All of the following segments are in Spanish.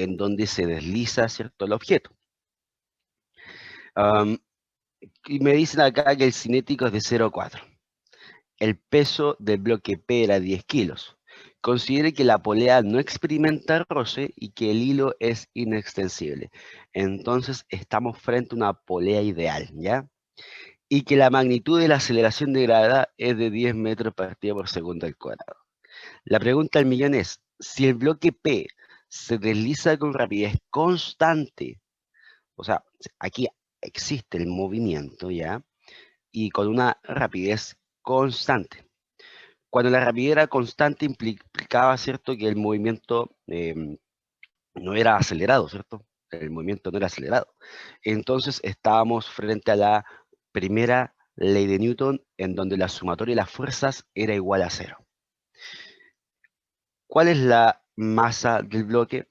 en donde se desliza, ¿cierto?, el objeto. Y me dicen acá que el cinético es de 0,4. El peso del bloque P era 10 kilos. Considere que la polea no experimenta roce y que el hilo es inextensible. Entonces estamos frente a una polea ideal, ¿ya? Y que la magnitud de la aceleración de gravedad es de 10 metros partida por segundo al cuadrado. La pregunta del millón es, si el bloque P se desliza con rapidez constante, o sea, aquí existe el movimiento, ¿ya? Y con una rapidez constante. Cuando la rapidez era constante implicaba, ¿cierto?, que el movimiento no era acelerado, ¿cierto? El movimiento no era acelerado. Entonces estábamos frente a la primera ley de Newton, en donde la sumatoria de las fuerzas era igual a 0. ¿Cuál es la masa del bloque?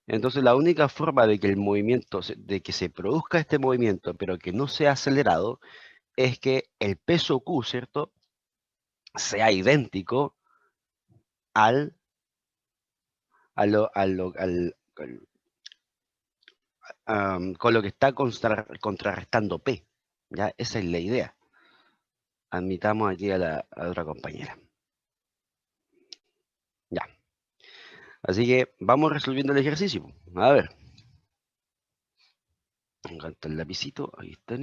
Entonces la única forma de que el movimiento, de que se produzca este movimiento, pero que no sea acelerado, es que el peso Q, ¿cierto?, sea idéntico al, con lo que está contrarrestando P. ¿Ya? Esa es la idea. Admitamos aquí a la otra compañera. Ya. Así que vamos resolviendo el ejercicio. A ver. Me encanta el lapicito. Ahí está.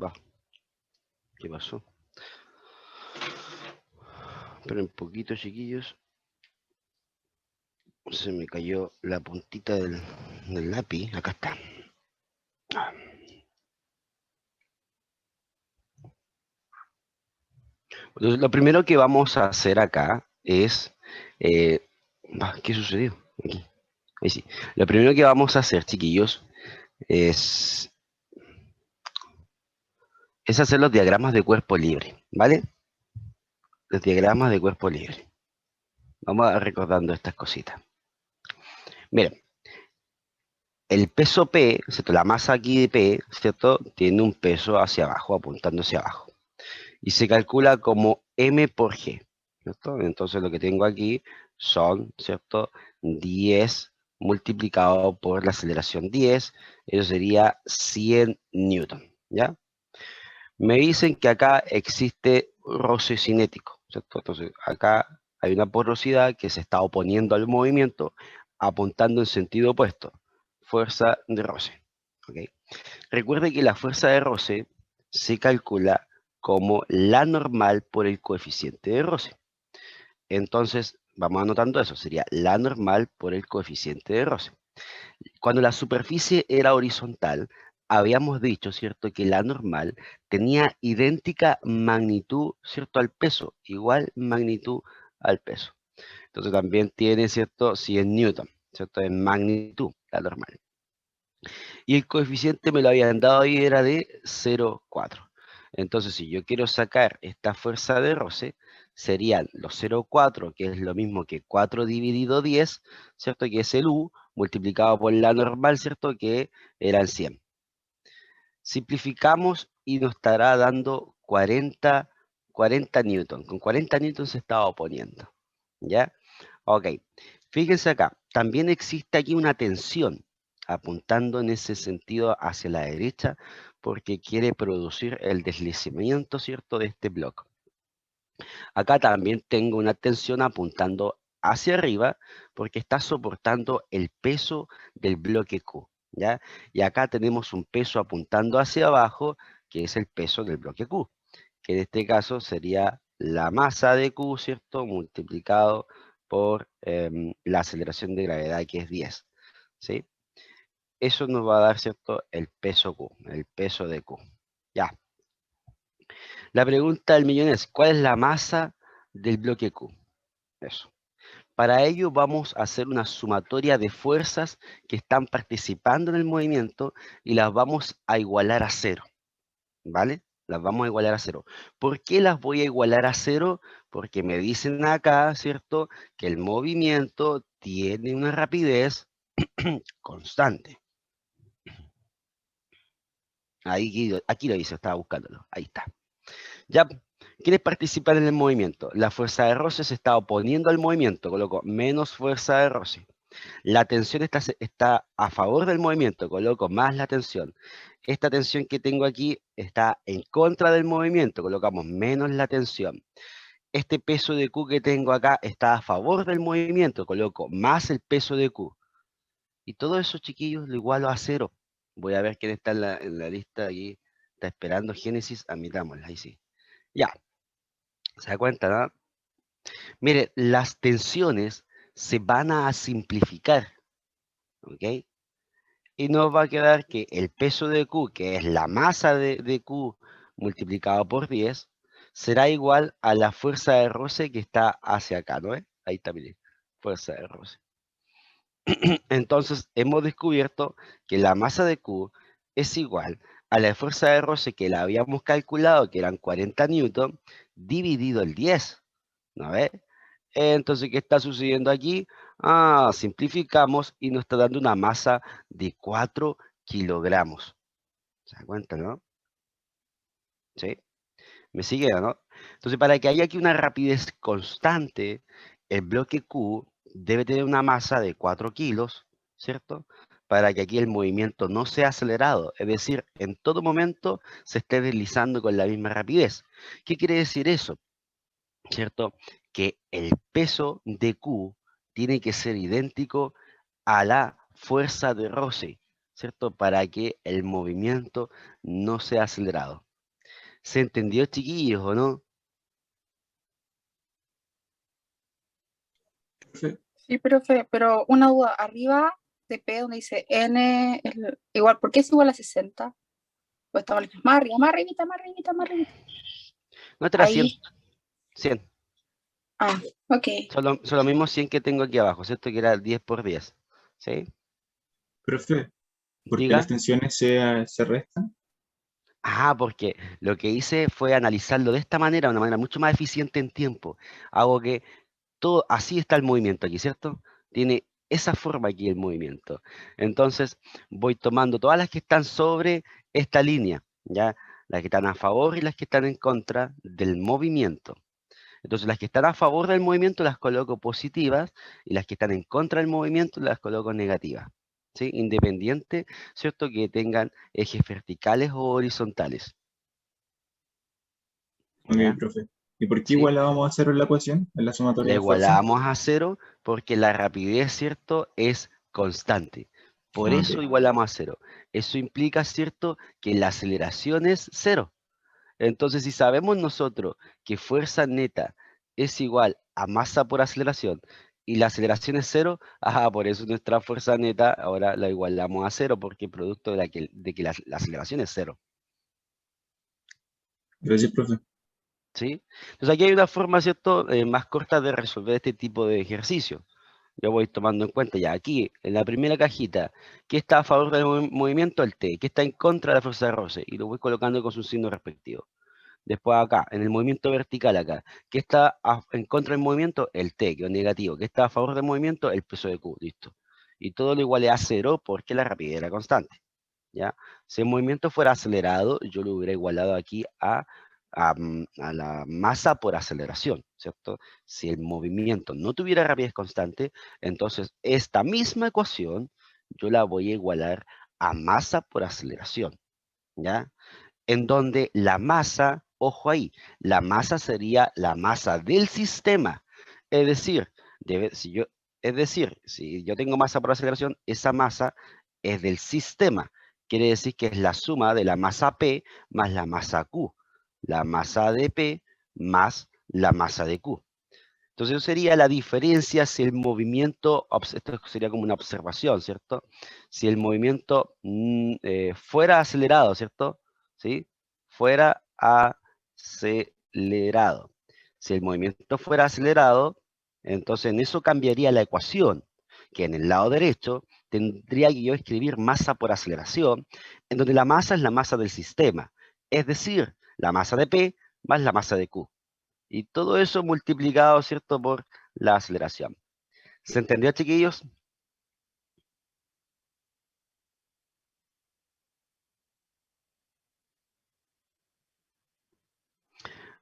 Va. ¿Qué pasó? Esperen un poquito, chiquillos. Se me cayó la puntita del lápiz. Acá está. Entonces, lo primero que vamos a hacer acá es... ¿qué sucedió? Aquí. Ahí sí. Lo primero que vamos a hacer, chiquillos, es hacer los diagramas de cuerpo libre, ¿vale? Los diagramas de cuerpo libre. Vamos a recordando estas cositas. Miren, el peso P, ¿cierto? La masa aquí de P, ¿cierto?, tiene un peso hacia abajo, apuntando hacia abajo. Y se calcula como M por G, ¿cierto? Entonces lo que tengo aquí son, ¿cierto?, 10 multiplicado por la aceleración 10, eso sería 100 newton, ¿ya? Me dicen que acá existe roce cinético, ¿cierto? Entonces acá hay una porosidad que se está oponiendo al movimiento, apuntando en sentido opuesto. Fuerza de roce. ¿Okay? Recuerde que la fuerza de roce se calcula como la normal por el coeficiente de roce. Entonces, vamos anotando eso, sería la normal por el coeficiente de roce. Cuando la superficie era horizontal, habíamos dicho, ¿cierto?, que la normal tenía idéntica magnitud, ¿cierto?, al peso, igual magnitud al peso. Entonces también tiene, ¿cierto?, 100 newton, ¿cierto?, en magnitud, la normal. Y el coeficiente me lo habían dado ahí, era de 0,4. Entonces, si yo quiero sacar esta fuerza de roce, serían los 0,4, que es lo mismo que 4 dividido 10, ¿cierto?, que es el U, multiplicado por la normal, ¿cierto?, que eran 100. Simplificamos y nos estará dando 40 newton. Con 40 newton se estaba oponiendo, ¿ya? Ok, fíjense acá, también existe aquí una tensión, apuntando en ese sentido hacia la derecha, porque quiere producir el deslizamiento, ¿cierto?, de este bloque. Acá también tengo una tensión apuntando hacia arriba, porque está soportando el peso del bloque Q, ¿ya? Y acá tenemos un peso apuntando hacia abajo, que es el peso del bloque Q, que en este caso sería la masa de Q, ¿cierto?, multiplicado por la aceleración de gravedad, que es 10, ¿sí? Eso nos va a dar, ¿cierto?, el peso Q, el peso de Q. Ya. La pregunta del millón es, ¿cuál es la masa del bloque Q? Eso. Para ello vamos a hacer una sumatoria de fuerzas que están participando en el movimiento y las vamos a igualar a 0, ¿vale? Las vamos a igualar a 0. ¿Por qué las voy a igualar a 0? Porque me dicen acá, ¿cierto?, que el movimiento tiene una rapidez constante. Aquí lo dice, estaba buscándolo. Ahí está. Ya, ¿Quiénes participan en el movimiento? La fuerza de roce se está oponiendo al movimiento, coloco menos fuerza de roce. La tensión está a favor del movimiento, coloco más la tensión. Esta tensión que tengo aquí está en contra del movimiento, colocamos menos la tensión. Este peso de Q que tengo acá está a favor del movimiento, coloco más el peso de Q. Y todo eso, chiquillos, lo igualo a cero. Voy a ver quién está en la lista aquí. Está esperando Génesis, admitámosla, ahí sí. Ya, ¿se da cuenta, no? Mire, las tensiones se van a simplificar, ¿ok? Y nos va a quedar que el peso de Q, que es la masa de Q multiplicado por 10, será igual a la fuerza de roce que está hacia acá, ¿no? Ahí está, mire, fuerza de roce. Entonces, hemos descubierto que la masa de Q es igual a la fuerza de roce que la habíamos calculado, que eran 40 newton, dividido el 10, ¿no ves? Entonces, ¿qué está sucediendo aquí? Simplificamos y nos está dando una masa de 4 kilogramos. ¿Se da cuenta, no? ¿Sí? ¿Me sigue, no? Entonces, para que haya aquí una rapidez constante, el bloque Q debe tener una masa de 4 kilos, ¿cierto? Para que aquí el movimiento no sea acelerado, es decir, en todo momento se esté deslizando con la misma rapidez. ¿Qué quiere decir eso? ¿Cierto? Que el peso de Q tiene que ser idéntico a la fuerza de roce, ¿cierto? Para que el movimiento no sea acelerado. ¿Se entendió, chiquillos, o no? Profe, Sí, profe, pero una duda, arriba de P donde dice N, igual, ¿por qué es igual a 60? Pues estamos más arriba, más arribita, más arribita, más arribita. No, era 100, Ahí, 100. ok. Son los mismos 100 que tengo aquí abajo, ¿cierto? Que era 10 por 10. ¿Sí? profe, ¿por qué las Diga. tensiones se restan? Porque lo que hice fue analizarlo de esta manera, una manera mucho más eficiente en tiempo. Hago que todo, así está el movimiento aquí, ¿cierto? Tiene esa forma aquí el movimiento. Entonces, voy tomando todas las que están sobre esta línea, ¿ya? Las que están a favor y las que están en contra del movimiento. Entonces, las que están a favor del movimiento las coloco positivas y las que están en contra del movimiento las coloco negativas. ¿Sí? Independiente, ¿cierto? Que tengan ejes verticales o horizontales. Ok, ¿Ya? profe. ¿Y por qué ¿Sí? igual la vamos a hacer en la ecuación, en la La sumatoria de fuerza? igualamos a cero porque la rapidez, ¿cierto? Es constante. Por Ah, eso ok. igualamos a cero. Eso implica, ¿cierto? Que la aceleración es cero. Entonces, si sabemos nosotros que fuerza neta es igual a masa por aceleración y la aceleración es cero, por eso nuestra fuerza neta ahora la igualamos a cero porque producto de que la aceleración es cero. Gracias, profe. ¿Sí? Entonces aquí hay una forma, ¿cierto?, más corta de resolver este tipo de ejercicio. Yo voy tomando en cuenta ya aquí, en la primera cajita, ¿qué está a favor del movimiento? El T. ¿Qué está en contra de la fuerza de roce? Y lo voy colocando con su signo respectivo. Después acá, en el movimiento vertical acá, ¿qué está en contra del movimiento? El T, que es negativo. ¿Qué está a favor del movimiento? El peso de Q, listo. Y todo lo igual a cero porque la rapidez era constante. ¿Ya? Si el movimiento fuera acelerado, yo lo hubiera igualado aquí a la masa por aceleración, ¿cierto? Si el movimiento no tuviera rapidez constante, entonces esta misma ecuación yo la voy a igualar a masa por aceleración, ¿ya? En donde la masa, ojo ahí, la masa sería la masa del sistema. Es decir, si yo tengo masa por aceleración, esa masa es del sistema. Quiere decir que es la suma de la masa P más la masa Q. La masa de P más la masa de Q. Entonces, eso sería la diferencia si el movimiento, esto sería como una observación, ¿cierto? Si el movimiento fuera acelerado, ¿cierto? ¿Sí? Fuera acelerado. Si el movimiento fuera acelerado, entonces en eso cambiaría la ecuación, que en el lado derecho tendría que yo escribir masa por aceleración, en donde la masa es la masa del sistema, es decir, la masa de P más la masa de Q. Y todo eso multiplicado, ¿cierto?, por la aceleración. ¿Se entendió, chiquillos?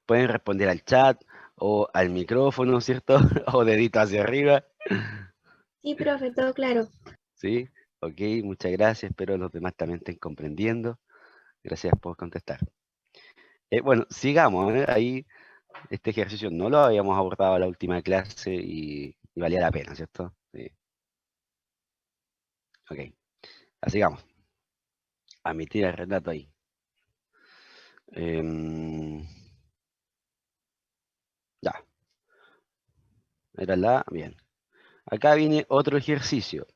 pueden responder al chat o al micrófono, ¿cierto? O dedito hacia arriba. Sí, profe, todo claro. ¿Sí? Ok, muchas gracias. Espero los demás también estén comprendiendo. Gracias por contestar. Bueno, sigamos. Ahí este ejercicio no lo habíamos abordado en la última clase y valía la pena, ¿cierto? Sí. Ok, así vamos. Admitir el relato ahí. Ya. Era la... Bien. Acá viene otro ejercicio.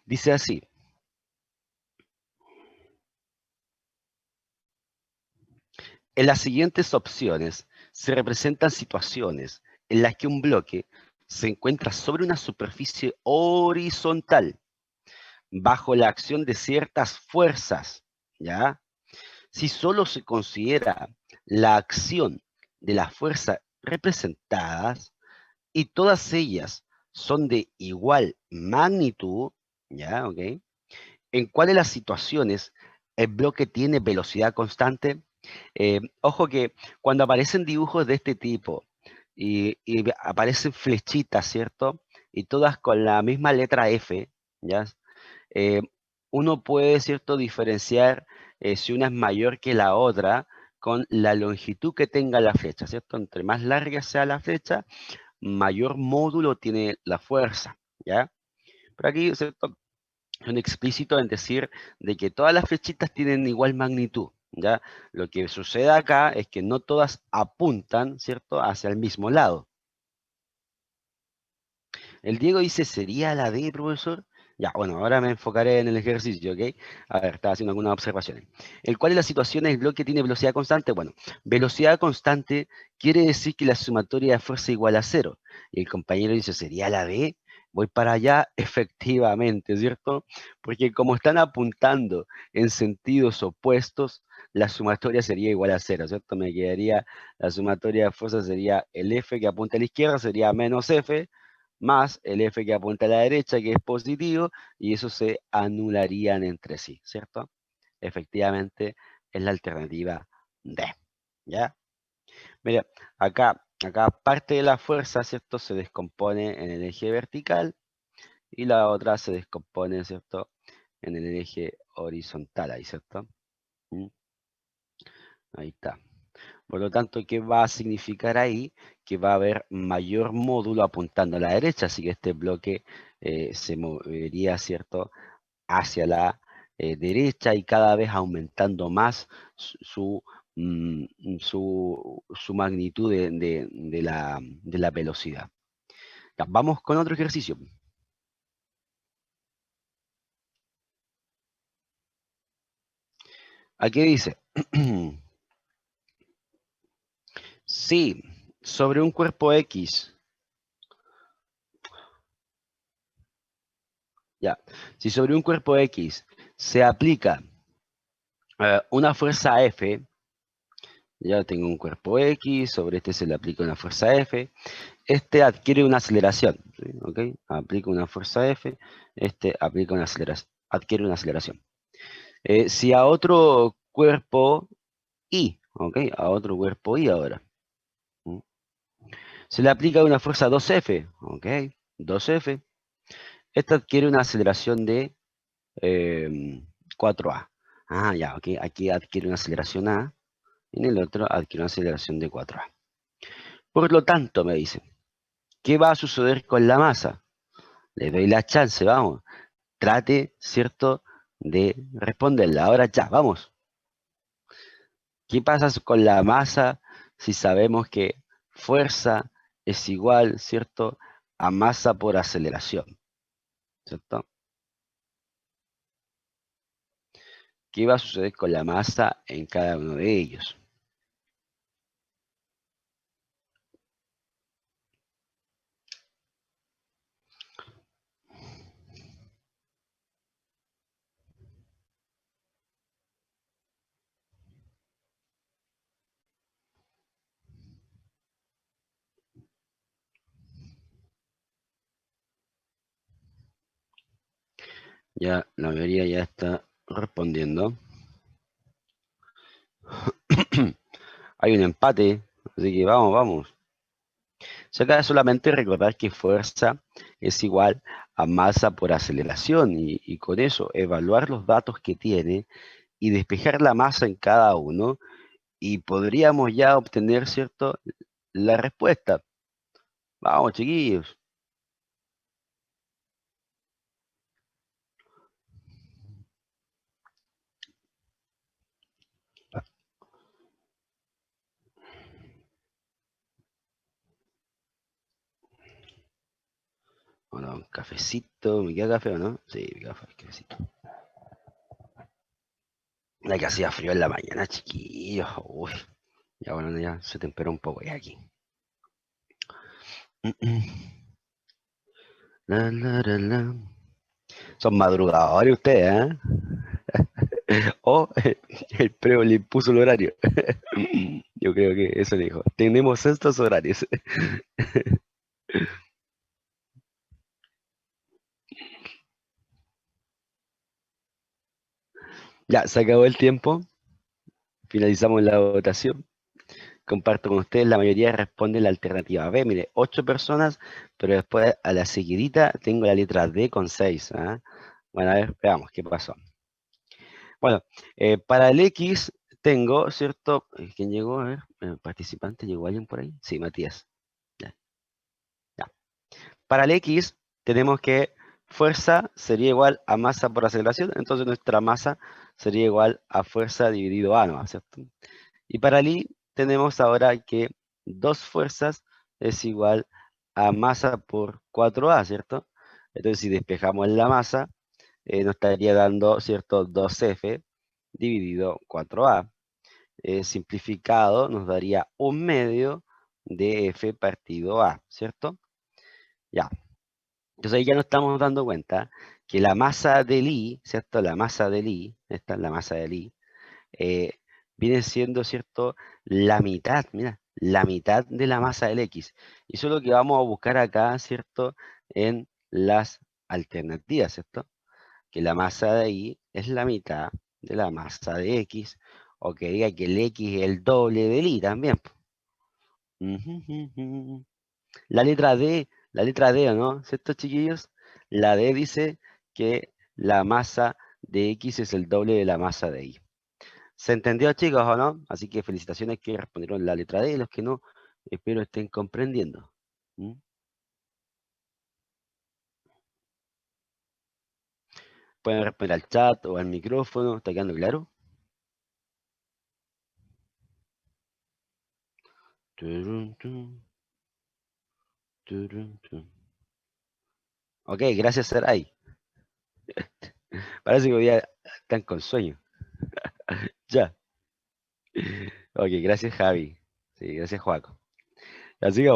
Dice así. En las siguientes opciones se representan situaciones en las que un bloque se encuentra sobre una superficie horizontal bajo la acción de ciertas fuerzas, ¿ya? Si solo se considera la acción de las fuerzas representadas y todas ellas son de igual magnitud, ¿ya? ¿Ok? ¿En cuál de las situaciones el bloque tiene velocidad constante? Ojo que cuando aparecen dibujos de este tipo y aparecen flechitas, ¿cierto? Y todas con la misma letra F, ¿ya? Eh, uno puede, ¿cierto?, diferenciar si una es mayor que la otra con la longitud que tenga la flecha, ¿cierto? Entre más larga sea la flecha, mayor módulo tiene la fuerza, ¿ya? Pero aquí, ¿cierto?, son explícitos en decir de que todas las flechitas tienen igual magnitud, ¿ya? Lo que sucede acá es que no todas apuntan, ¿cierto?, hacia el mismo lado. El Diego dice, ¿sería la D, profesor? Ya, bueno, ahora me enfocaré en el ejercicio, ¿ok? A ver, estaba haciendo algunas observaciones. ¿Cuál es la situación en el bloque tiene velocidad constante? Bueno, velocidad constante quiere decir que la sumatoria de fuerza es igual a 0. Y el compañero dice, ¿sería la D? Voy para allá, efectivamente, ¿cierto? Porque como están apuntando en sentidos opuestos, la sumatoria sería igual a 0, ¿cierto? Me quedaría, la sumatoria de fuerza sería el F que apunta a la izquierda, sería menos F, más el F que apunta a la derecha, que es positivo, y eso se anularían entre sí, ¿cierto? Efectivamente, es la alternativa D, ¿ya? Mira, acá parte de la fuerza, ¿cierto? Se descompone en el eje vertical, y la otra se descompone, ¿cierto?, en el eje horizontal, ahí, ¿cierto? ¿Mm? Ahí está. Por lo tanto, ¿qué va a significar ahí? Que va a haber mayor módulo apuntando a la derecha, así que este bloque se movería, ¿cierto?, hacia la derecha y cada vez aumentando más su magnitud de la velocidad. Ya, vamos con otro ejercicio. Aquí dice, si sobre un cuerpo X, si sobre un cuerpo X se aplica una fuerza F, ya tengo un cuerpo X, sobre este se le aplica una fuerza F, este adquiere una aceleración, ¿sí? ¿Ok? Aplica una fuerza F, este aplica una aceleración, adquiere una aceleración. Si a otro cuerpo Y, ¿ok? A otro cuerpo Y ahora, ¿Mm? se le aplica una fuerza 2F, ¿ok? 2F, este adquiere una aceleración de 4A. Ah, ya, ok, aquí adquiere una aceleración A, en el otro adquiere una aceleración de 4A. Por lo tanto, me dice, ¿qué va a suceder con la masa? Le doy la chance, vamos. Trate, ¿cierto?, de responderla. Ahora ya, vamos. ¿Qué pasa con la masa si sabemos que fuerza es igual, ¿cierto?, a masa por aceleración? ¿Cierto? ¿Qué va a suceder con la masa en cada uno de ellos? Ya la mayoría ya está respondiendo. Hay un empate, Así que vamos, vamos. So, acá solamente recordar que fuerza es igual a masa por aceleración y con eso evaluar los datos que tiene y despejar la masa en cada uno y podríamos ya obtener, ¿cierto?, la respuesta. Vamos, chiquillos. Bueno, un cafecito, ¿me queda café o no? Sí, me queda cafecito. La que hacía frío en la mañana, chiquillos. Uy, ya bueno, ya se temperó un poco ya aquí. La, la, la, la. Son madrugadores ustedes, ¿eh? O el preo le impuso el horario. Yo creo que eso le dijo. Tenemos estos horarios. Ya, se acabó el tiempo. Finalizamos la votación. Comparto con ustedes, la mayoría responde la alternativa B. Mire, 8 personas, pero después a la seguidita tengo la letra D con 6. ¿Ah? Bueno, a ver, veamos qué pasó. Bueno, para el X tengo, ¿cierto? ¿Quién llegó? A ver, participante, ¿llegó alguien por ahí? Sí, Matías. Ya, ya. Para el X tenemos que fuerza sería igual a masa por aceleración, entonces nuestra masa sería igual a fuerza dividido A, ¿no? ¿Cierto? Y para el Y tenemos ahora que 2 fuerzas es igual a masa por 4A, ¿cierto? Entonces si despejamos la masa, nos estaría dando, ¿cierto? 2F dividido 4A. Simplificado nos daría 1/2 de F partido A, ¿cierto? Ya. Entonces ahí ya nos estamos dando cuenta que la masa del I, ¿cierto? La masa del I, esta es la masa del I, viene siendo, ¿cierto?, la mitad, mira, la mitad de la masa del X. Y eso es lo que vamos a buscar acá, ¿cierto?, en las alternativas, ¿cierto? Que la masa de I es la mitad de la masa de X, o que diga que el X es el doble del I también. La letra D, ¿o no? ¿Cierto, chiquillos? La D dice que la masa de X es el doble de la masa de Y. ¿Se entendió, chicos, o no? Así que felicitaciones que respondieron la letra D, los que no, espero estén comprendiendo. ¿Mm? Pueden responder al chat o al micrófono, ¿está quedando claro? Turun, tun, turun, tun. Ok, gracias, Saray. Parece que hoy día están con sueño. Ya. Ok, gracias, Javi. Sí, gracias, Joaco. Así que,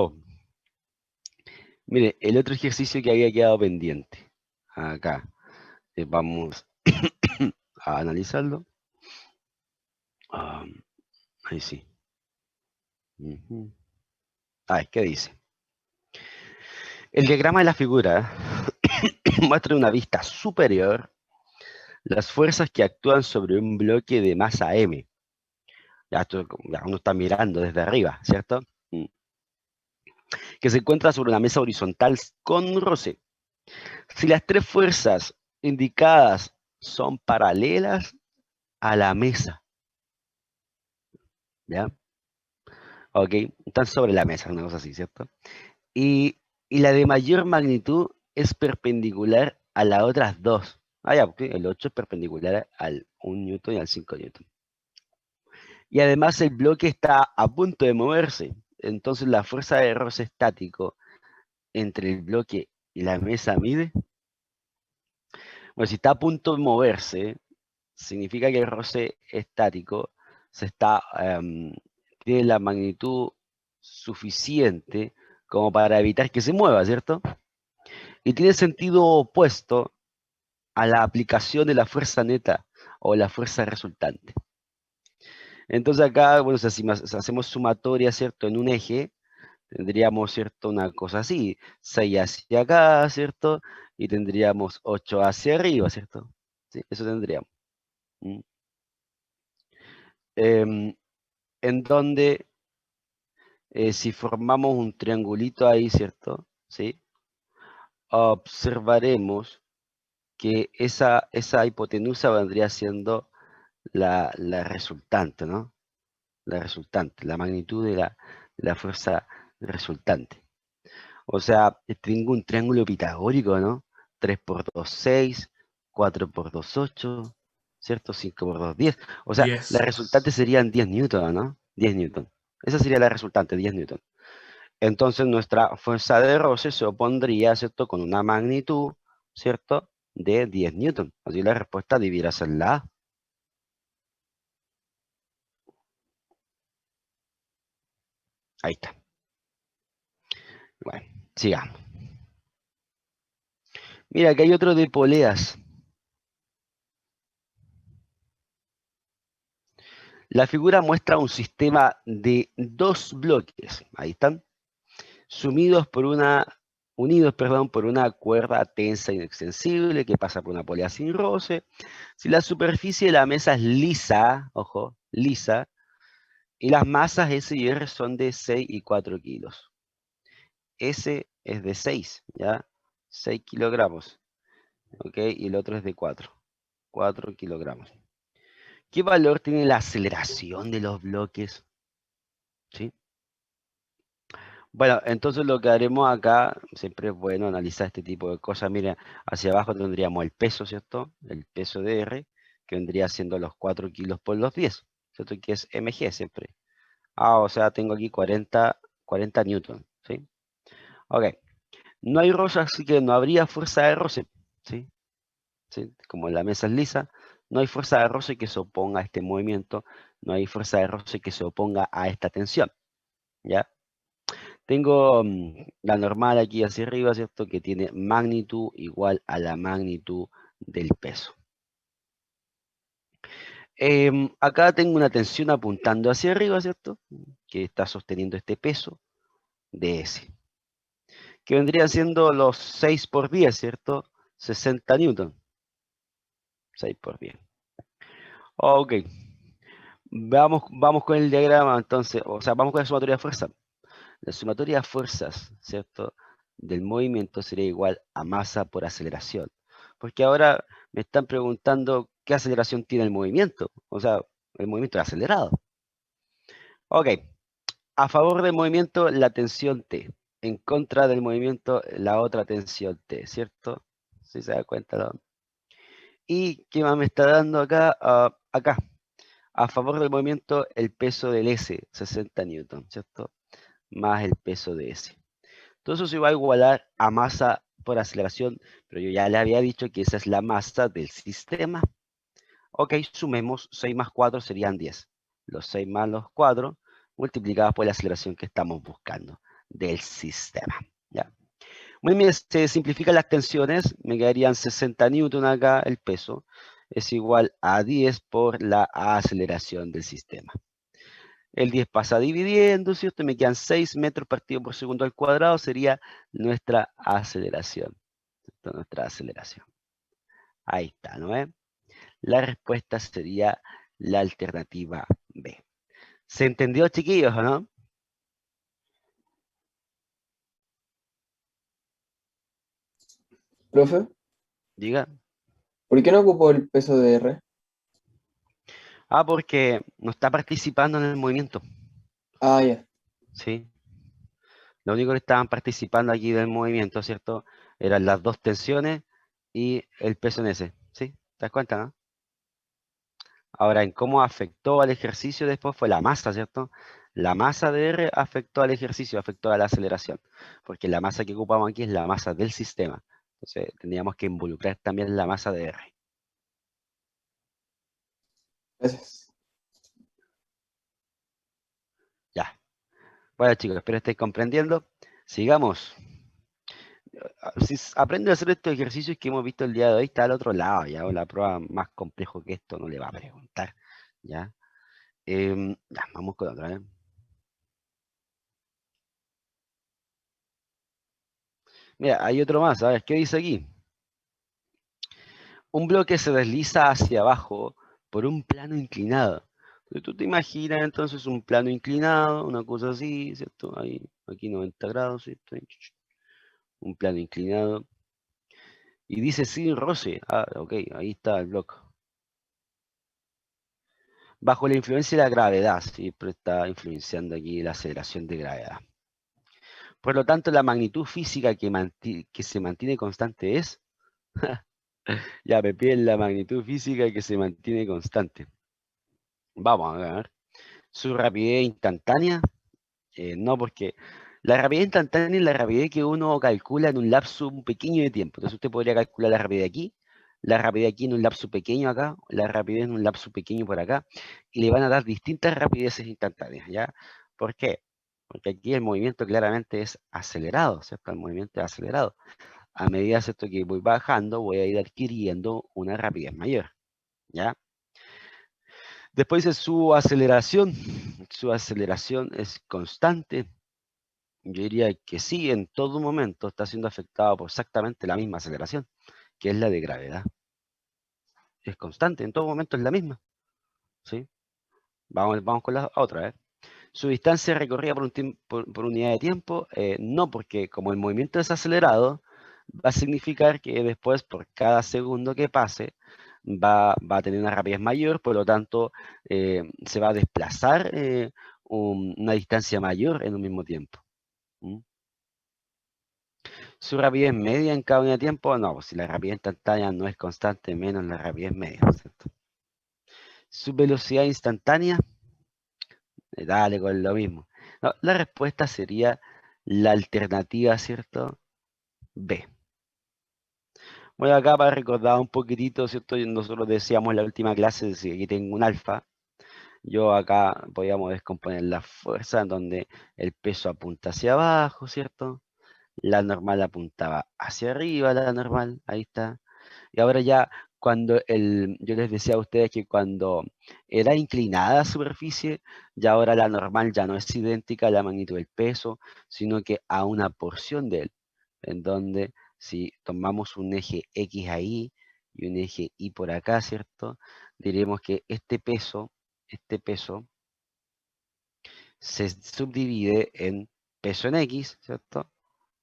mire, el otro ejercicio que había quedado pendiente. Acá. Vamos a analizarlo. Ahí sí. ¿Qué dice? El diagrama de la figura muestra una vista superior las fuerzas que actúan sobre un bloque de masa M. Ya uno está mirando desde arriba, ¿cierto? Que se encuentra sobre una mesa horizontal con roce. Si las 3 fuerzas indicadas son paralelas a la mesa, ¿ya? Ok, están sobre la mesa, una cosa así, ¿cierto? Y la de mayor magnitud es perpendicular a las otras 2. Ya, porque el 8 es perpendicular al 1 newton y al 5 newton. Y además el bloque está a punto de moverse. Entonces la fuerza de roce estático entre el bloque y la mesa mide. Bueno, si está a punto de moverse, significa que el roce estático tiene la magnitud suficiente como para evitar que se mueva, ¿cierto? Y tiene sentido opuesto a la aplicación de la fuerza neta o la fuerza resultante. Entonces acá, bueno, si hacemos sumatoria, ¿cierto? En un eje, tendríamos, ¿cierto? Una cosa así, 6 hacia acá, ¿cierto? Y tendríamos 8 hacia arriba, ¿cierto? Sí, eso tendríamos. En donde si formamos un triangulito ahí, ¿cierto? ¿Sí? Observaremos que esa hipotenusa vendría siendo la resultante, ¿no? La resultante, la magnitud de la fuerza resultante. O sea, tengo un triángulo pitagórico, ¿no? 3 por 2, 6, 4 por 2, 8, ¿cierto? 5 por 2, 10. O sea, 10. la resultante serían 10 newton, ¿no? 10 newton. Esa sería la resultante, 10 newton. Entonces nuestra fuerza de roce se opondría, ¿cierto? Con una magnitud, ¿cierto? De 10 newton. Así la respuesta debiera ser la A. Ahí está. Bueno, sigamos. Mira, que hay otro de poleas. La figura muestra un sistema de 2 bloques, ahí están, unidos por una cuerda tensa e inextensible que pasa por una polea sin roce. Si la superficie de la mesa es lisa, ojo, lisa, y las masas S y R son de 6 y 4 kilos. S es de 6, ¿ya? 6 kilogramos, ¿ok? Y el otro es de 4 kilogramos. ¿Qué valor tiene la aceleración de los bloques? ¿Sí? Bueno, entonces lo que haremos acá, siempre es bueno analizar este tipo de cosas. Mira, hacia abajo tendríamos el peso, ¿cierto? El peso de R, que vendría siendo los 4 kilos por los 10, ¿cierto? Que es mg siempre. O sea, tengo aquí 40 newton, ¿sí? Ok. No hay roce, así que no habría fuerza de roce, ¿sí? ¿Sí? Como la mesa es lisa, no hay fuerza de roce que se oponga a este movimiento, no hay fuerza de roce que se oponga a esta tensión, ¿ya? Tengo la normal aquí hacia arriba, ¿cierto? Que tiene magnitud igual a la magnitud del peso. Acá tengo una tensión apuntando hacia arriba, ¿cierto? Que está sosteniendo este peso de S. Que vendrían siendo los 6 por 10, ¿cierto? 60 newton. 6 por 10. Ok. Vamos con el diagrama entonces, o sea, vamos con la sumatoria de fuerza. La sumatoria de fuerzas, ¿cierto? Del movimiento sería igual a masa por aceleración. Porque ahora me están preguntando qué aceleración tiene el movimiento. O sea, el movimiento es acelerado. Ok. A favor del movimiento, la tensión T. En contra del movimiento, la otra tensión T, ¿cierto? Si se da cuenta, ¿no? ¿Y qué más me está dando acá? Acá. A favor del movimiento, el peso del S, 60 newton, ¿cierto? Más el peso de S. Todo eso se va a igualar a masa por aceleración, pero yo ya le había dicho que esa es la masa del sistema. Ok, sumemos 6 más 4 serían 10. Los 6 más los 4 multiplicados por la aceleración que estamos buscando del sistema. ¿Ya? Muy bien, se simplifican las tensiones, me quedarían 60 newton acá, el peso es igual a 10 por la aceleración del sistema. El 10 pasa dividiendo, ¿cierto? Me quedan 6 metros partido por segundo al cuadrado, sería nuestra aceleración. ¿Cierto? Nuestra aceleración. Ahí está, ¿no? La respuesta sería la alternativa B. ¿Se entendió, chiquillos, o no? Profe, Diga. ¿por qué no ocupó el peso de R? Porque no está participando en el movimiento, Ah, ya. ¿sí? Lo único que estaban participando aquí del movimiento, ¿cierto? Eran las dos tensiones y el peso en ese, ¿sí? ¿Te das cuenta, no? Ahora, en cómo afectó al ejercicio después fue la masa, ¿cierto? La masa de R afectó al ejercicio, afectó a la aceleración, porque la masa que ocupamos aquí es la masa del sistema. Entonces, tendríamos que involucrar también la masa de R. Gracias. Ya. Bueno, chicos, espero estéis comprendiendo. Sigamos. Si aprenden a hacer estos ejercicios que hemos visto el día de hoy, está al otro lado, ¿ya? O la prueba más complejo que esto no le va a preguntar, ¿ya? Ya, vamos con otra, ¿eh? Mira, hay otro más, ¿sabes? ¿Qué dice aquí? Un bloque se desliza hacia abajo por un plano inclinado. Tú te imaginas entonces un plano inclinado, una cosa así, ¿cierto? Ahí, aquí 90 grados, ¿cierto? Un plano inclinado. Y dice sin roce. Ah, ok, ahí está el bloque. Bajo la influencia de la gravedad, siempre está influenciando aquí la aceleración de gravedad. Por lo tanto, la magnitud física que se mantiene constante es... Ya me piden la magnitud física que se mantiene constante. Vamos a ver. Su rapidez instantánea. No, porque la rapidez instantánea es la rapidez que uno calcula en un lapso pequeño de tiempo. Entonces usted podría calcular la rapidez aquí en un lapso pequeño acá, la rapidez en un lapso pequeño por acá, y le van a dar distintas rapideces instantáneas, ¿ya? ¿Por qué? Porque aquí el movimiento claramente es acelerado, ¿cierto? El movimiento es acelerado. A medida, ¿cierto?, que voy bajando, voy a ir adquiriendo una rapidez mayor, ¿ya? Después dice su aceleración es constante. Yo diría que sí, en todo momento está siendo afectado por exactamente la misma aceleración, que es la de gravedad. Es constante, en todo momento es la misma, ¿sí? Vamos con la otra, ¿eh? Su distancia recorrida por unidad de tiempo, no, porque como el movimiento es acelerado, va a significar que después, por cada segundo que pase, va a tener una rapidez mayor, por lo tanto, se va a desplazar una distancia mayor en un mismo tiempo. ¿Mm? Su rapidez media en cada unidad de tiempo, no, pues si la rapidez instantánea no es constante, menos la rapidez media, ¿cierto? Su velocidad instantánea, dale con lo mismo. No, la respuesta sería la alternativa, ¿cierto? B. Bueno, acá para recordar un poquitito, ¿cierto? Nosotros decíamos en la última clase, si aquí tengo un alfa, yo acá podíamos descomponer la fuerza en donde el peso apunta hacia abajo, ¿cierto? La normal apuntaba hacia arriba, la normal, ahí está. Y ahora ya, yo les decía a ustedes que cuando era inclinada la superficie, ya ahora la normal ya no es idéntica a la magnitud del peso, sino que a una porción de él, en donde si tomamos un eje X ahí y un eje Y por acá, ¿cierto? Diremos que este peso se subdivide en peso en X, ¿cierto?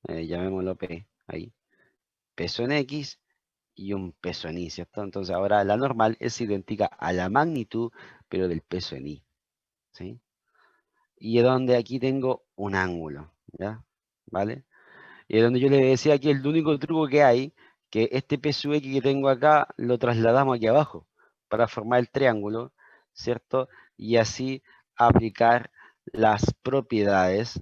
Llamémoslo P, ahí. Peso en X y un peso en Y, ¿cierto? Entonces ahora la normal es idéntica a la magnitud, pero del peso en Y, ¿sí? Y es donde aquí tengo un ángulo, ¿ya? ¿Vale? Y es donde yo les decía que el único truco que hay, que este peso X que tengo acá, lo trasladamos aquí abajo, para formar el triángulo, ¿cierto? Y así aplicar las propiedades,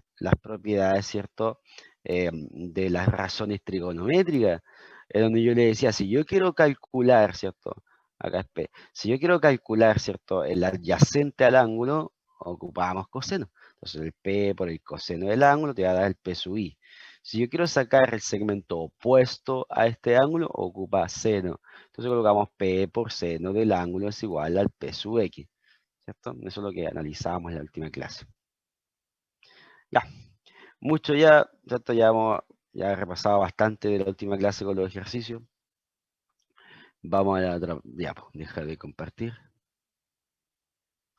¿cierto? De las razones trigonométricas, es donde yo le decía, si yo quiero calcular, ¿cierto? Acá es P. Si yo quiero calcular, ¿cierto?, el adyacente al ángulo, ocupábamos coseno. Entonces el P por el coseno del ángulo te va a dar el P sub I. Si yo quiero sacar el segmento opuesto a este ángulo, ocupa seno. Entonces colocamos P por seno del ángulo es igual al P sub X, ¿cierto? Eso es lo que analizábamos en la última clase. Ya, mucho ya, ¿cierto? Ya he repasado bastante de la última clase con los ejercicios. Vamos a la otra, ya, pues, dejar de compartir.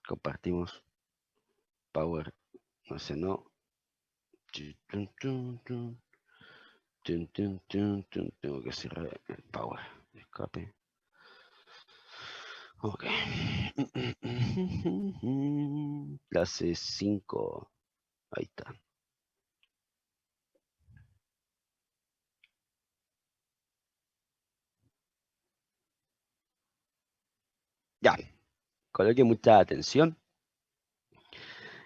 Compartimos Power, no sé, no. Tengo que cerrar el Power. Escape. Ok. Clase 5. Ahí está. Ya. Coloque mucha atención.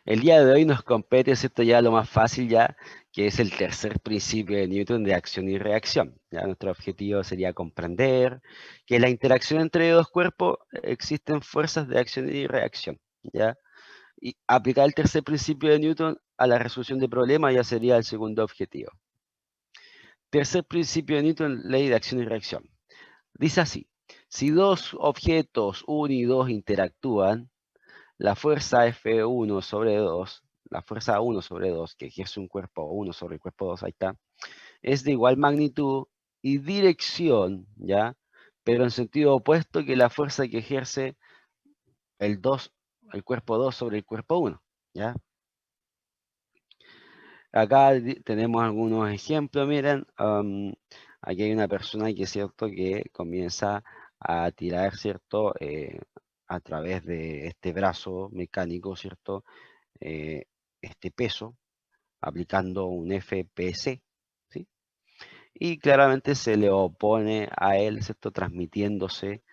El día de hoy nos compete, ¿cierto?, ya lo más fácil ya, que es el tercer principio de Newton de acción y reacción. Ya nuestro objetivo sería comprender que en la interacción entre dos cuerpos existen fuerzas de acción y reacción, ¿ya? Y aplicar el tercer principio de Newton a la resolución de problemas ya sería el segundo objetivo. Tercer principio de Newton, ley de acción y reacción. Dice así: si dos objetos 1 y 2 interactúan, la fuerza F1 sobre 2, la fuerza 1 sobre 2 que ejerce un cuerpo 1 sobre el cuerpo 2, ahí está, es de igual magnitud y dirección, ¿ya? Pero en sentido opuesto que la fuerza que ejerce el 2 el cuerpo 2 sobre el cuerpo 1, ¿ya? Acá tenemos algunos ejemplos, miren, aquí hay una persona que, ¿cierto?, que comienza a tirar, ¿cierto?, a través de este brazo mecánico, ¿cierto?, este peso, aplicando un FPC, ¿sí? Y claramente se le opone a él, ¿cierto?, transmitiéndose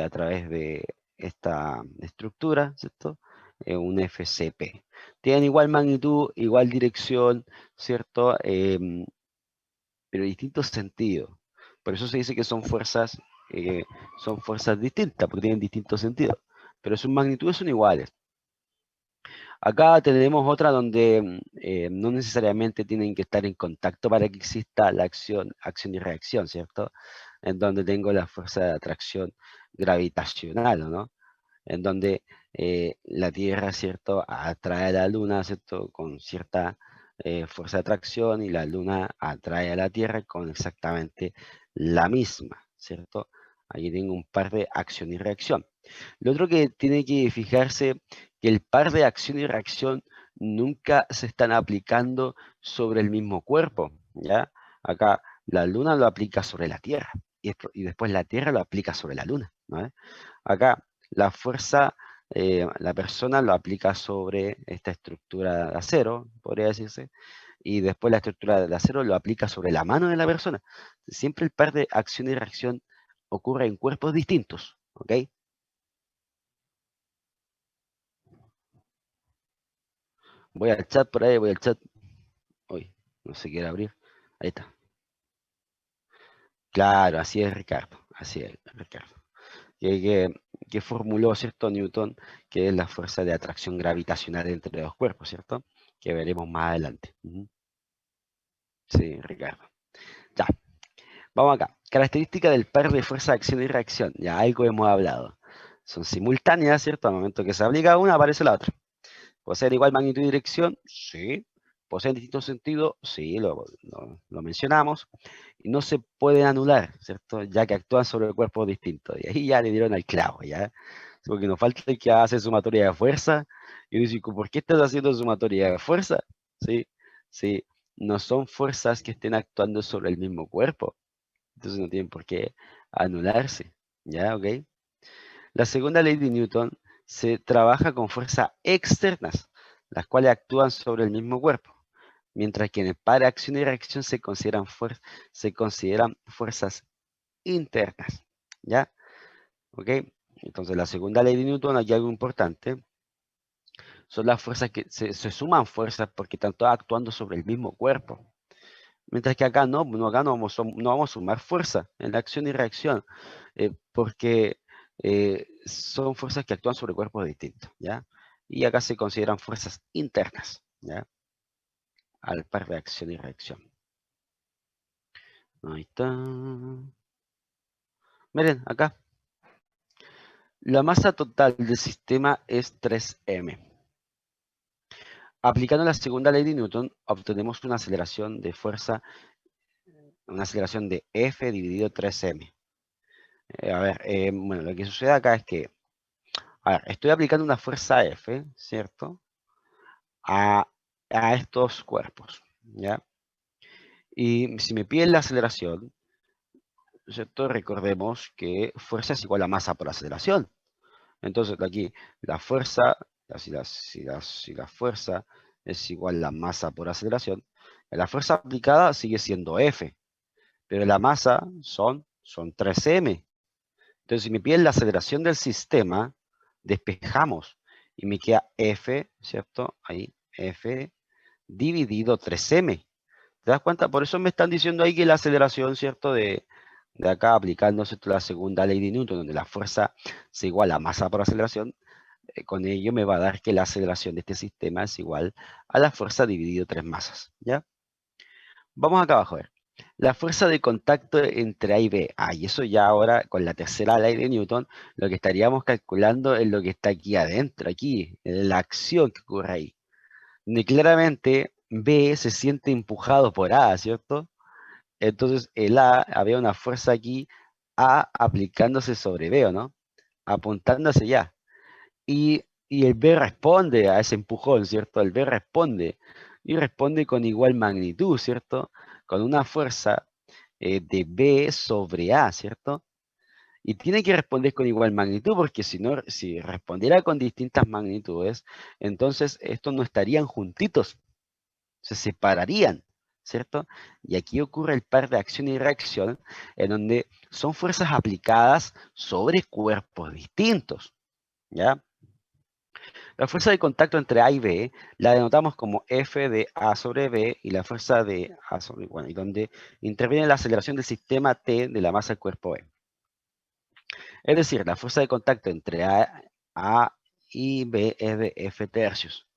a través de esta estructura, ¿cierto?, un FCP. Tienen igual magnitud, igual dirección, ¿cierto?, pero distintos sentidos. Por eso se dice que son fuerzas distintas, porque tienen distintos sentidos, pero sus magnitudes son iguales. Acá tenemos otra donde no necesariamente tienen que estar en contacto para que exista la acción y reacción, ¿cierto? En donde tengo la fuerza de atracción gravitacional, ¿no? En donde la Tierra, ¿cierto?, atrae a la Luna, ¿cierto?, con cierta fuerza de atracción, y la Luna atrae a la Tierra con exactamente la misma, ¿cierto? Aquí tengo un par de acción y reacción. Lo otro que tiene que fijarse, que el par de acción y reacción nunca se están aplicando sobre el mismo cuerpo, ¿ya? Acá la Luna lo aplica sobre la Tierra, y después la Tierra lo aplica sobre la Luna, ¿no? Acá la fuerza, la persona lo aplica sobre esta estructura de acero, podría decirse, y después la estructura de acero lo aplica sobre la mano de la persona. Siempre el par de acción y reacción ocurre en cuerpos distintos, ¿ok? Voy al chat por ahí, voy al chat. Uy, no se quiere abrir. Ahí está. Claro, así es, Ricardo. Así es, Ricardo. Que formuló, ¿cierto?, Newton, que es la fuerza de atracción gravitacional entre dos cuerpos, ¿cierto? Que veremos más adelante. Sí, Ricardo. Ya, vamos acá. Característica del par de fuerza de acción y reacción. Ya algo hemos hablado. Son simultáneas, ¿cierto? Al momento que se aplica una, aparece la otra. ¿Poseen igual magnitud y dirección? Sí. ¿Poseen distintos sentidos? Sí, lo mencionamos. Y no se pueden anular, ¿cierto? Ya que actúan sobre cuerpos distintos. Y ahí ya le dieron al clavo, ¿ya? Porque nos falta el que hace sumatoria de fuerza. Y dice, ¿por qué estás haciendo sumatoria de fuerza? Sí, sí. No son fuerzas que estén actuando sobre el mismo cuerpo. Entonces no tienen por qué anularse, ¿ya? ¿Ok? La segunda ley de Newton se trabaja con fuerzas externas, las cuales actúan sobre el mismo cuerpo, mientras que en el par de acción y reacción se consideran fuerzas internas, ¿ya? ¿Ok? Entonces la segunda ley de Newton, aquí algo importante, son las fuerzas que se suman fuerzas porque están todas actuando sobre el mismo cuerpo. Mientras que acá no vamos a sumar fuerza en la acción y reacción, porque son fuerzas que actúan sobre cuerpos distintos, ¿ya? Y acá se consideran fuerzas internas, ¿ya? Al par de acción y reacción. Ahí está. Miren, acá. La masa total del sistema es 3m. Aplicando la segunda ley de Newton, obtenemos una aceleración de fuerza, una aceleración de F dividido 3m. Bueno, lo que sucede acá es que, estoy aplicando una fuerza F, ¿cierto? A estos cuerpos, ¿ya? Y si me piden la aceleración, ¿cierto? Recordemos que fuerza es igual a masa por aceleración. Entonces, aquí, la fuerza, si la fuerza es igual a la masa por aceleración, la fuerza aplicada sigue siendo F, pero la masa son 3m. Entonces, si me piden la aceleración del sistema, despejamos y me queda F, ¿cierto? Ahí, F dividido 3m. ¿Te das cuenta? Por eso me están diciendo ahí que la aceleración, ¿cierto? De acá aplicando, ¿cierto?, la segunda ley de Newton, donde la fuerza se iguala a masa por aceleración, con ello me va a dar que la aceleración de este sistema es igual a la fuerza dividido 3 masas, ¿ya? Vamos acá abajo a ver. La fuerza de contacto entre A y B. Y eso ya ahora, con la tercera ley de Newton, lo que estaríamos calculando es lo que está aquí adentro, aquí, la acción que ocurre ahí. Donde claramente B se siente empujado por A, ¿cierto? Entonces el A, había una fuerza aquí, A aplicándose sobre B, ¿o no? Apuntándose ya. Y Y el B responde a ese empujón, ¿cierto? El B responde. Y responde con igual magnitud, ¿cierto? Con una fuerza de B sobre A, ¿cierto? Y tiene que responder con igual magnitud, porque si no, si respondiera con distintas magnitudes, entonces estos no estarían juntitos, se separarían, ¿cierto? Y aquí ocurre el par de acción y reacción, en donde son fuerzas aplicadas sobre cuerpos distintos, ¿ya? La fuerza de contacto entre A y B la denotamos como F de A sobre B y la fuerza de A sobre, bueno, y donde interviene la aceleración del sistema T de la masa del cuerpo B. Es decir, la fuerza de contacto entre A y B es de F tercios.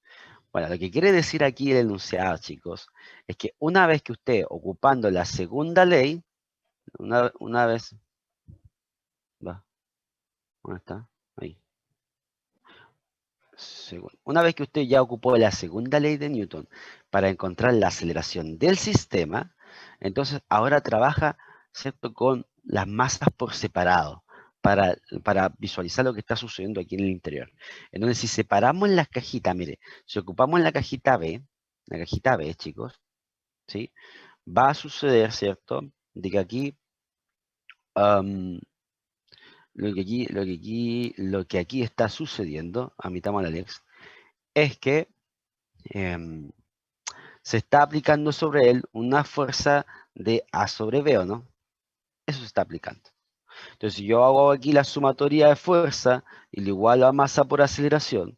Bueno, lo que quiere decir aquí el enunciado, chicos, es que una vez que usted, ocupando la segunda ley, una vez, va, ¿dónde está? Ahí. Una vez que usted ya ocupó la segunda ley de Newton para encontrar la aceleración del sistema, entonces ahora trabaja, ¿cierto?, con las masas por separado para visualizar lo que está sucediendo aquí en el interior. Entonces, si separamos las cajitas, mire, si ocupamos la cajita B, chicos, ¿sí?, va a suceder, ¿cierto?, de que aquí, lo que aquí está sucediendo, admitamos al Alex, es que se está aplicando sobre él una fuerza de A sobre B, ¿o no? Eso se está aplicando. Entonces, si yo hago aquí la sumatoria de fuerza y lo igualo a masa por aceleración,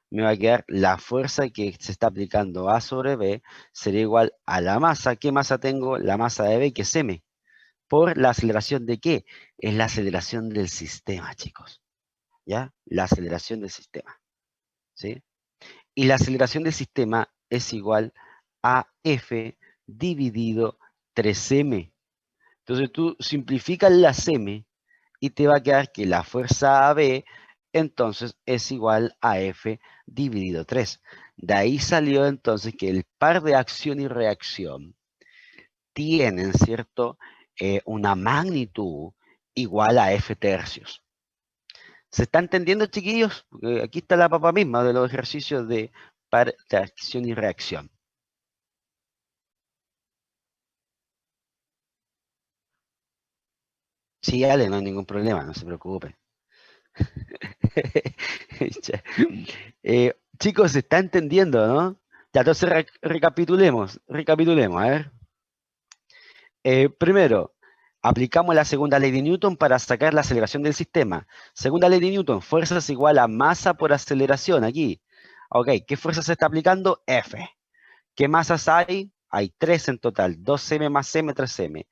me va a quedar la fuerza que se está aplicando A sobre B sería igual a la masa. ¿Qué masa tengo? La masa de B, que es M. ¿Por la aceleración de qué? Es la aceleración del sistema, chicos. ¿Ya? La aceleración del sistema. ¿Sí? Y la aceleración del sistema es igual a F dividido 3M. Entonces tú simplificas las M y te va a quedar que la fuerza AB entonces es igual a F dividido 3. De ahí salió entonces que el par de acción y reacción tienen, ¿cierto?, una magnitud igual a F tercios. ¿Se está entendiendo, chiquillos? Porque aquí está la papa misma de los ejercicios de par de acción y reacción. Sí, Ale, no hay ningún problema, no se preocupe. Chicos, se está entendiendo, ¿no? Ya, entonces recapitulemos, a ver. Primero, aplicamos la segunda ley de Newton para sacar la aceleración del sistema. Segunda ley de Newton, fuerza es igual a masa por aceleración, aquí. Ok, ¿qué fuerza se está aplicando? F. ¿Qué masas hay? Hay 3 en total, 2m más m, 3m,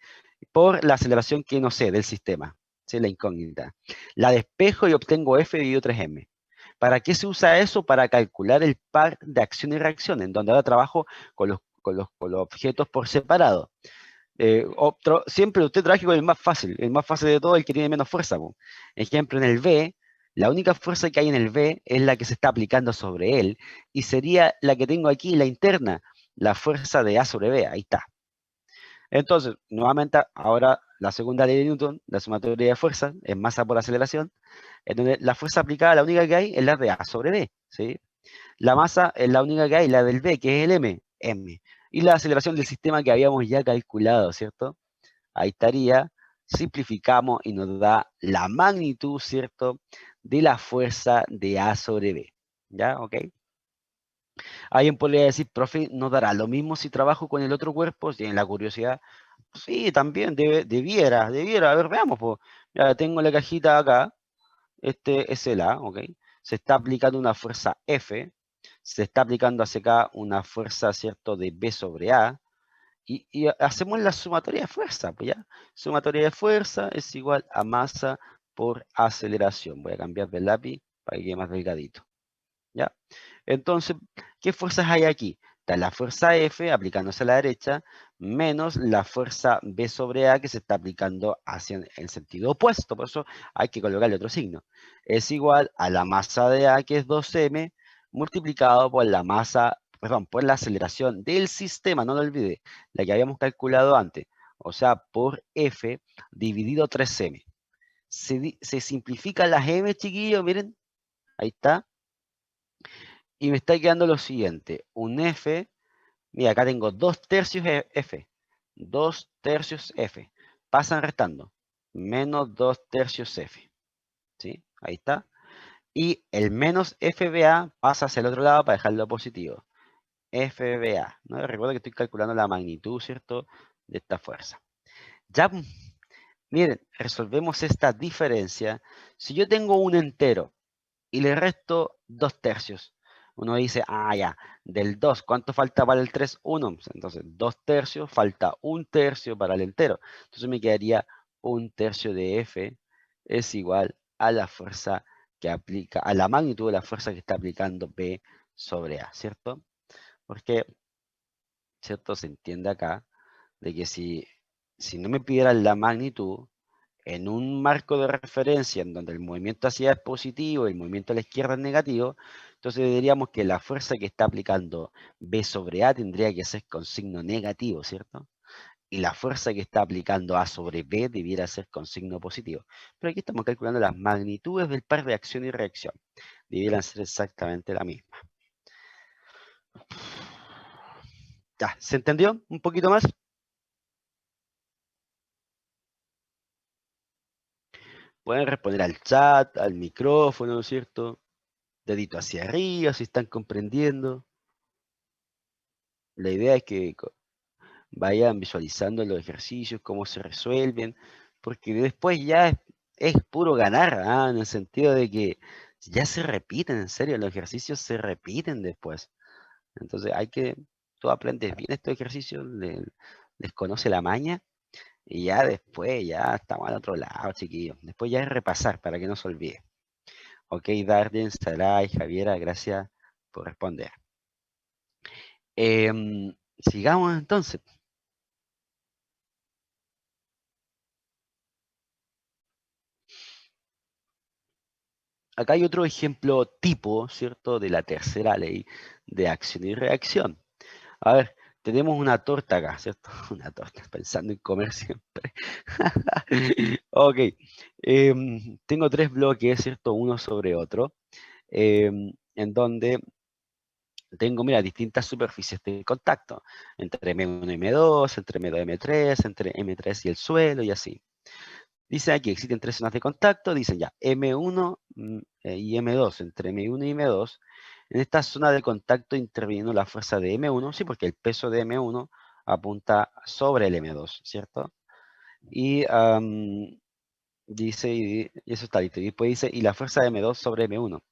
por la aceleración que no sé del sistema, ¿sí? La incógnita. La despejo y obtengo F dividido 3m. ¿Para qué se usa eso? Para calcular el par de acción y reacción, en donde ahora trabajo con los objetos por separado. Siempre usted trabaja con el más fácil de todo, el que tiene menos fuerza. Po. Ejemplo, en el B, la única fuerza que hay en el B es la que se está aplicando sobre él, y sería la que tengo aquí, la interna, la fuerza de A sobre B, ahí está. Entonces, nuevamente, ahora la segunda ley de Newton, la sumatoria de fuerza, es masa por aceleración, en donde la fuerza aplicada, la única que hay, es la de A sobre B, ¿sí? La masa es la única que hay, la del B, que es el M. Y la aceleración del sistema que habíamos ya calculado, ¿cierto? Ahí estaría, simplificamos y nos da la magnitud, ¿cierto?, de la fuerza de A sobre B. ¿Ya? ¿Ok? Alguien podría decir, profe, ¿no dará lo mismo si trabajo con el otro cuerpo? Si tienen la curiosidad. Sí, también debiera. A ver, veamos. Pues. Ya tengo la cajita acá. Este es el A, ¿ok? Se está aplicando una fuerza F. Se está aplicando hacia acá una fuerza, ¿cierto?, de B sobre A. Y hacemos la sumatoria de fuerza, pues ya. Sumatoria de fuerza es igual a masa por aceleración. Voy a cambiar de lápiz para que quede más delgadito. ¿Ya? Entonces, ¿qué fuerzas hay aquí? Está la fuerza F aplicándose a la derecha, menos la fuerza B sobre A que se está aplicando hacia el sentido opuesto. Por eso hay que colocarle otro signo. Es igual a la masa de A, que es 2m, multiplicado por la masa, perdón, por la aceleración del sistema, no lo olvide, la que habíamos calculado antes. O sea, por F dividido 3m. Se simplifican las m, chiquillos, miren. Ahí está. Y me está quedando lo siguiente, un F, mira, acá tengo 2/3 F, 2/3 F, pasan restando, menos 2/3 F, ¿sí? Ahí está. Y el menos FBA pasa hacia el otro lado para dejarlo positivo. FBA, ¿no? Recuerda que estoy calculando la magnitud, ¿cierto? De esta fuerza. Ya, miren, resolvemos esta diferencia. Si yo tengo un entero y le resto 2/3, uno dice, ah, ya, del 2, ¿cuánto falta para el 3? 1. Entonces, 2/3, falta 1/3 para el entero. Entonces me quedaría 1/3 de F es igual a la fuerza que aplica, a la magnitud de la fuerza que está aplicando B sobre A, ¿cierto? Porque, ¿cierto? Se entiende acá de que si no me pidieran la magnitud, en un marco de referencia en donde el movimiento hacia es positivo y el movimiento a la izquierda es negativo, entonces diríamos que la fuerza que está aplicando B sobre A tendría que ser con signo negativo, ¿cierto? Y la fuerza que está aplicando A sobre B debiera ser con signo positivo. Pero aquí estamos calculando las magnitudes del par de acción y reacción. Debieran ser exactamente la misma. Ya, ¿se entendió un poquito más? Pueden responder al chat, al micrófono, ¿no es cierto? Dedito hacia arriba si están comprendiendo. La idea es que vayan visualizando los ejercicios, cómo se resuelven, porque después ya es puro ganar, en el sentido de que ya se repiten, en serio, los ejercicios se repiten después. Entonces tú aprendes bien estos ejercicios, les conoce la maña, y ya después ya estamos al otro lado, chiquillos. Después ya es repasar para que no se olvide. Ok, Darden, Saray, Javiera, gracias por responder. Sigamos entonces. Acá hay otro ejemplo tipo, ¿cierto?, de la tercera ley de acción y reacción. A ver, tenemos una torta acá, ¿cierto? Una torta, pensando en comer siempre. Ok, tengo 3 bloques, ¿cierto? Uno sobre otro, en donde tengo, mira, distintas superficies de contacto, entre M1 y M2, entre M2 y M3, entre M3 y el suelo, y así. Dice aquí, existen 3 zonas de contacto, dicen ya, M1 y M2, entre M1 y M2. En esta zona de contacto interviniendo la fuerza de M1, sí, porque el peso de M1 apunta sobre el M2, ¿cierto? Y dice, y eso está listo. Y después dice, y la fuerza de M2 sobre M1.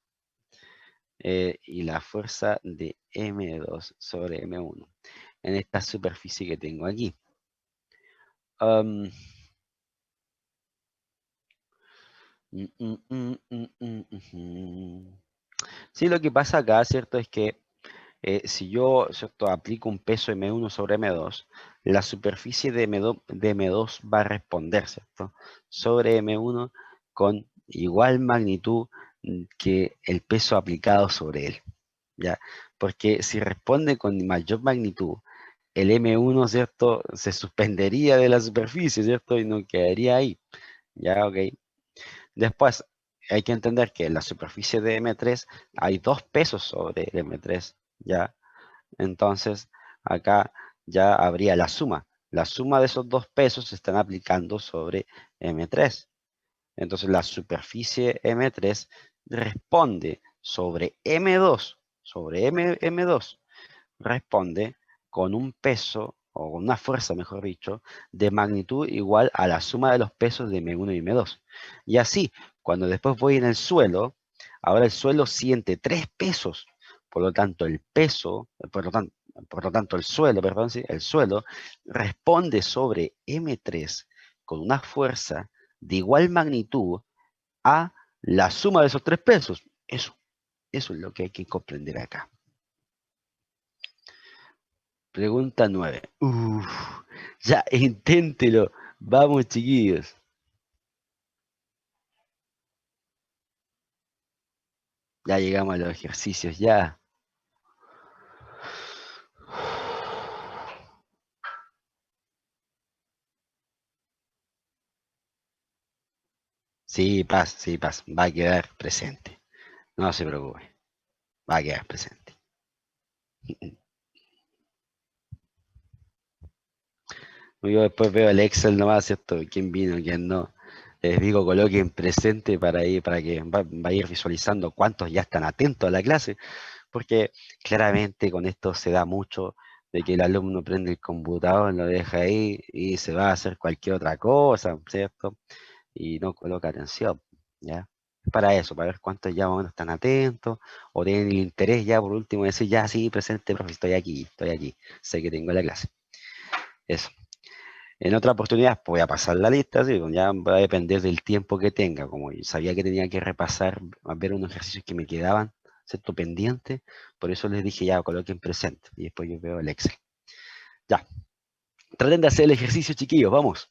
Y la fuerza de M2 sobre M1. En esta superficie que tengo aquí. Sí, lo que pasa acá, ¿cierto? Es que si yo, ¿cierto?, aplico un peso M1 sobre M2, la superficie de M2 va a responder, ¿cierto?, sobre M1 con igual magnitud que el peso aplicado sobre él, ¿ya? Porque si responde con mayor magnitud, el M1, ¿cierto?, se suspendería de la superficie, ¿cierto?, y no quedaría ahí, ¿ya? Ok. Después, hay que entender que en la superficie de M3 hay 2 pesos sobre el M3, ¿ya? Entonces, acá ya habría la suma. La suma de esos 2 pesos se están aplicando sobre M3. Entonces, la superficie M3 responde sobre M2, M2, responde con un peso, o con una fuerza, mejor dicho, de magnitud igual a la suma de los pesos de M1 y M2. Y así, cuando después voy en el suelo, ahora el suelo siente 3 pesos. Por lo tanto, el peso, por lo tanto el suelo, perdón, ¿sí?, el suelo responde sobre M3 con una fuerza de igual magnitud a la suma de esos 3 pesos. Eso es lo que hay que comprender acá. Pregunta 9. Ya, inténtelo. Vamos, chiquillos. Ya llegamos a los ejercicios, ya. Sí, Paz, va a quedar presente. No se preocupe. va a quedar presente. Yo después veo el Excel nomás, ¿cierto? ¿Quién vino, quién no? Les digo, coloquen presente para que va a ir visualizando cuántos ya están atentos a la clase, porque claramente con esto se da mucho de que el alumno prende el computador, lo deja ahí y se va a hacer cualquier otra cosa, ¿cierto? Y no coloca atención, ¿ya? Para eso, para ver cuántos ya más o menos están atentos, o tienen el interés ya por último de decir, ya sí, presente, profe, estoy aquí, sé que tengo la clase. Eso. En otra oportunidad voy a pasar la lista, ¿sí? Ya va a depender del tiempo que tenga, como yo sabía que tenía que repasar, a ver unos ejercicios que me quedaban, ¿cierto? Pendientes, por eso les dije ya, coloquen presente, y después yo veo el Excel. Ya, traten de hacer el ejercicio, chiquillos, vamos.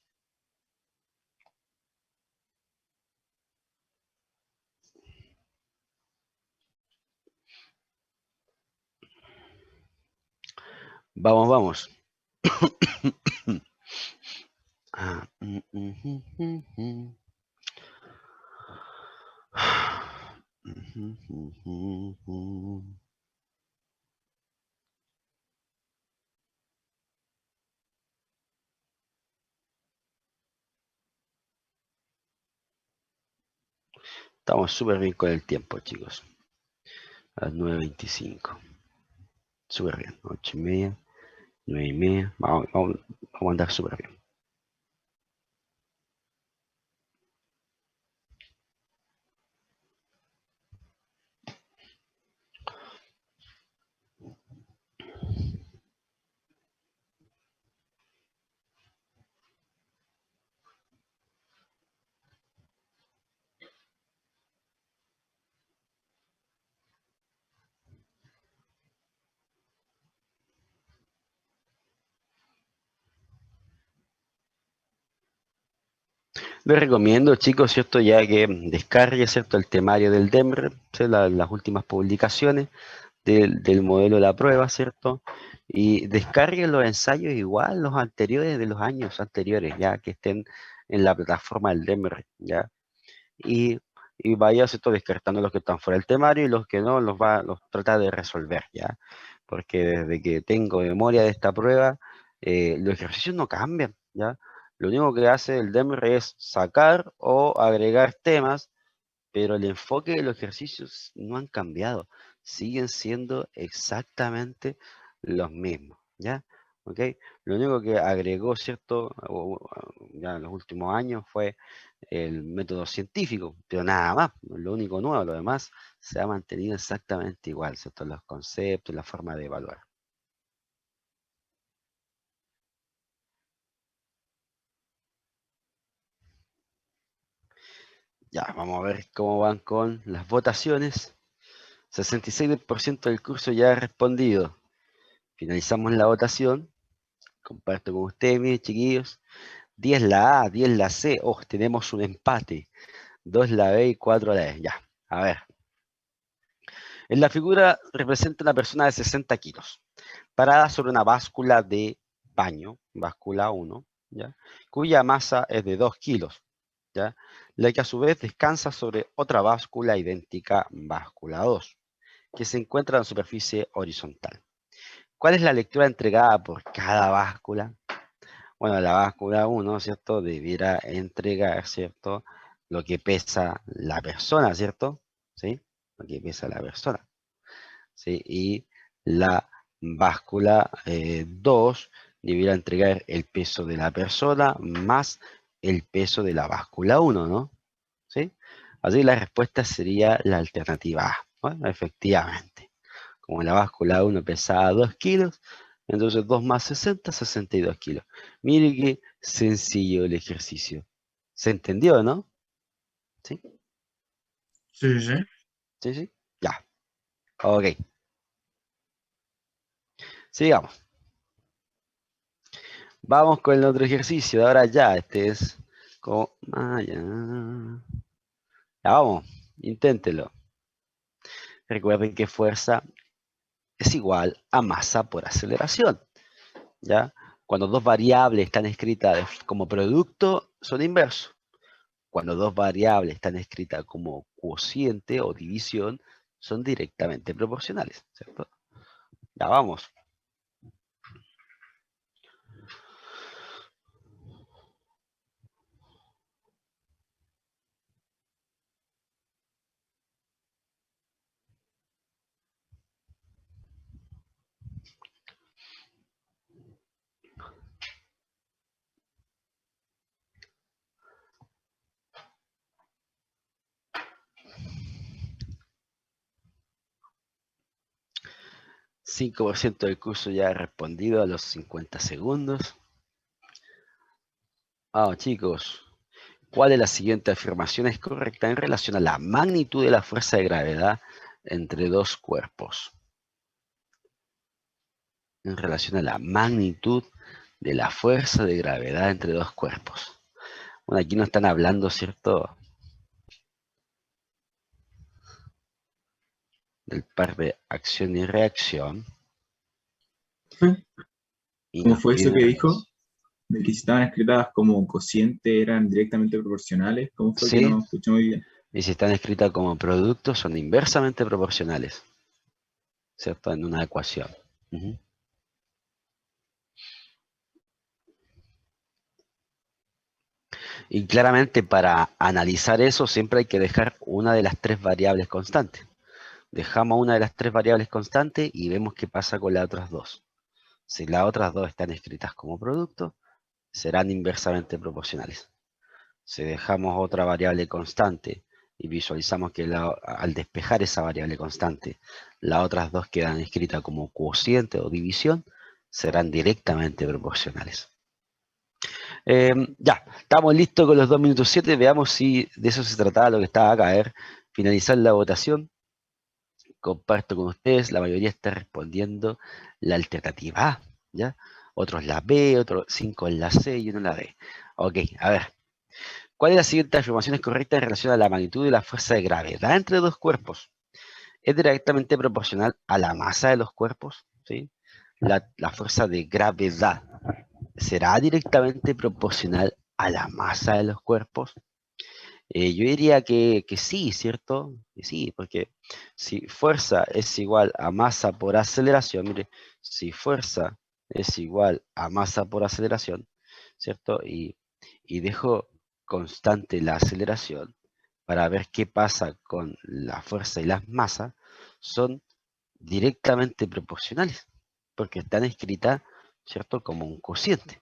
Vamos, vamos. Estamos súper bien con el tiempo, chicos. A las 9:25. Súper bien. 8:30, 9:30. Vamos a andar súper bien. Les recomiendo, chicos, ¿cierto? Ya que descargue, ¿cierto? El temario del DEMRE, ¿sí? Las últimas publicaciones del modelo de la prueba, ¿cierto? Y descarguen los ensayos igual, los anteriores de los años anteriores, ya que estén en la plataforma del DEMRE, ¿ya? Y vaya, ¿cierto? Descartando los que están fuera del temario y los que no, los trata de resolver, ¿ya? Porque desde que tengo memoria de esta prueba, los ejercicios no cambian, ¿ya? Lo único que hace el DEMRE es sacar o agregar temas, pero el enfoque de los ejercicios no han cambiado, siguen siendo exactamente los mismos, ¿ya? ¿Ok? Lo único que agregó, ¿cierto? Ya en los últimos años fue el método científico, pero nada más, lo único nuevo, lo demás se ha mantenido exactamente igual, ¿cierto? Los conceptos, la forma de evaluar. Ya, vamos a ver cómo van con las votaciones. 66% del curso ya ha respondido. Finalizamos la votación. Comparto con ustedes, mis chiquillos. 10 la A, 10 la C. Oh, tenemos un empate. 2 la B y 4 la E. Ya, a ver. En la figura representa una persona de 60 kilos, parada sobre una báscula de baño, báscula 1, ¿ya? Cuya masa es de 2 kilos, ¿ya? La que a su vez descansa sobre otra báscula idéntica, báscula 2, que se encuentra en la superficie horizontal. ¿Cuál es la lectura entregada por cada báscula? Bueno, la báscula 1, ¿cierto? Debiera entregar, ¿cierto? Lo que pesa la persona, ¿cierto? ¿Sí? Lo que pesa la persona. ¿Sí? Y la báscula 2 debiera entregar el peso de la persona más el peso de la báscula 1, ¿no? ¿Sí? Así la respuesta sería la alternativa A. Bueno, efectivamente. Como la báscula 1 pesaba 2 kilos, entonces 2 más 60, 62 kilos. Mire qué sencillo el ejercicio. ¿Se entendió, no? ¿Sí? Sí, sí. ¿Sí, sí? Ya. Ok. Sigamos. Vamos con el otro ejercicio. Ahora ya, este es como... ya. Ya vamos, inténtelo. Recuerden que fuerza es igual a masa por aceleración. ¿Ya? Cuando dos variables están escritas como producto, son inversos. Cuando dos variables están escritas como cociente o división, son directamente proporcionales, ¿cierto? Ya vamos. $5 del curso ya ha respondido a los 50 segundos. Chicos, ¿cuál de las siguientes afirmaciones es correcta en relación a la magnitud de la fuerza de gravedad entre dos cuerpos? En relación a la magnitud de la fuerza de gravedad entre dos cuerpos. Bueno, aquí nos están hablando, ¿cierto?, del par de acción y reacción. Y ¿Cómo nos fue eso que piden- dijo? De que si estaban escritas como cociente eran directamente proporcionales. ¿Cómo fue que Sí, no escuché muy bien? y si están escritas como productos, son inversamente proporcionales, ¿cierto? En una ecuación. Ujú. Y claramente para analizar eso siempre hay que dejar una de las tres variables constantes. Dejamos una de las tres variables constantes y vemos qué pasa con las otras dos. Si las otras dos están escritas como producto, serán inversamente proporcionales. Si dejamos otra variable constante y visualizamos que al despejar esa variable constante, las otras dos quedan escritas como cociente o división, serán directamente proporcionales. Ya, estamos listos con los 2 minutos 7. Veamos si de eso se trataba lo que estaba acá. A ver, finalizar la votación. Comparto con ustedes, la mayoría está respondiendo la alternativa A, ¿ya? Otros la B, otros 5 en la C y uno la D. Ok, a ver. ¿Cuál de las siguientes afirmaciones es correcta en relación a la magnitud de la fuerza de gravedad entre dos cuerpos? ¿Es directamente proporcional a la masa de los cuerpos? ¿Sí? La fuerza de gravedad será directamente proporcional a la masa de los cuerpos. Yo diría que sí, ¿cierto? Que sí, porque si fuerza es igual a masa por aceleración, mire, si fuerza es igual a masa por aceleración, ¿cierto? Y dejo constante la aceleración para ver qué pasa con la fuerza y las masas, son directamente proporcionales, porque están escritas, ¿cierto?, como un cociente.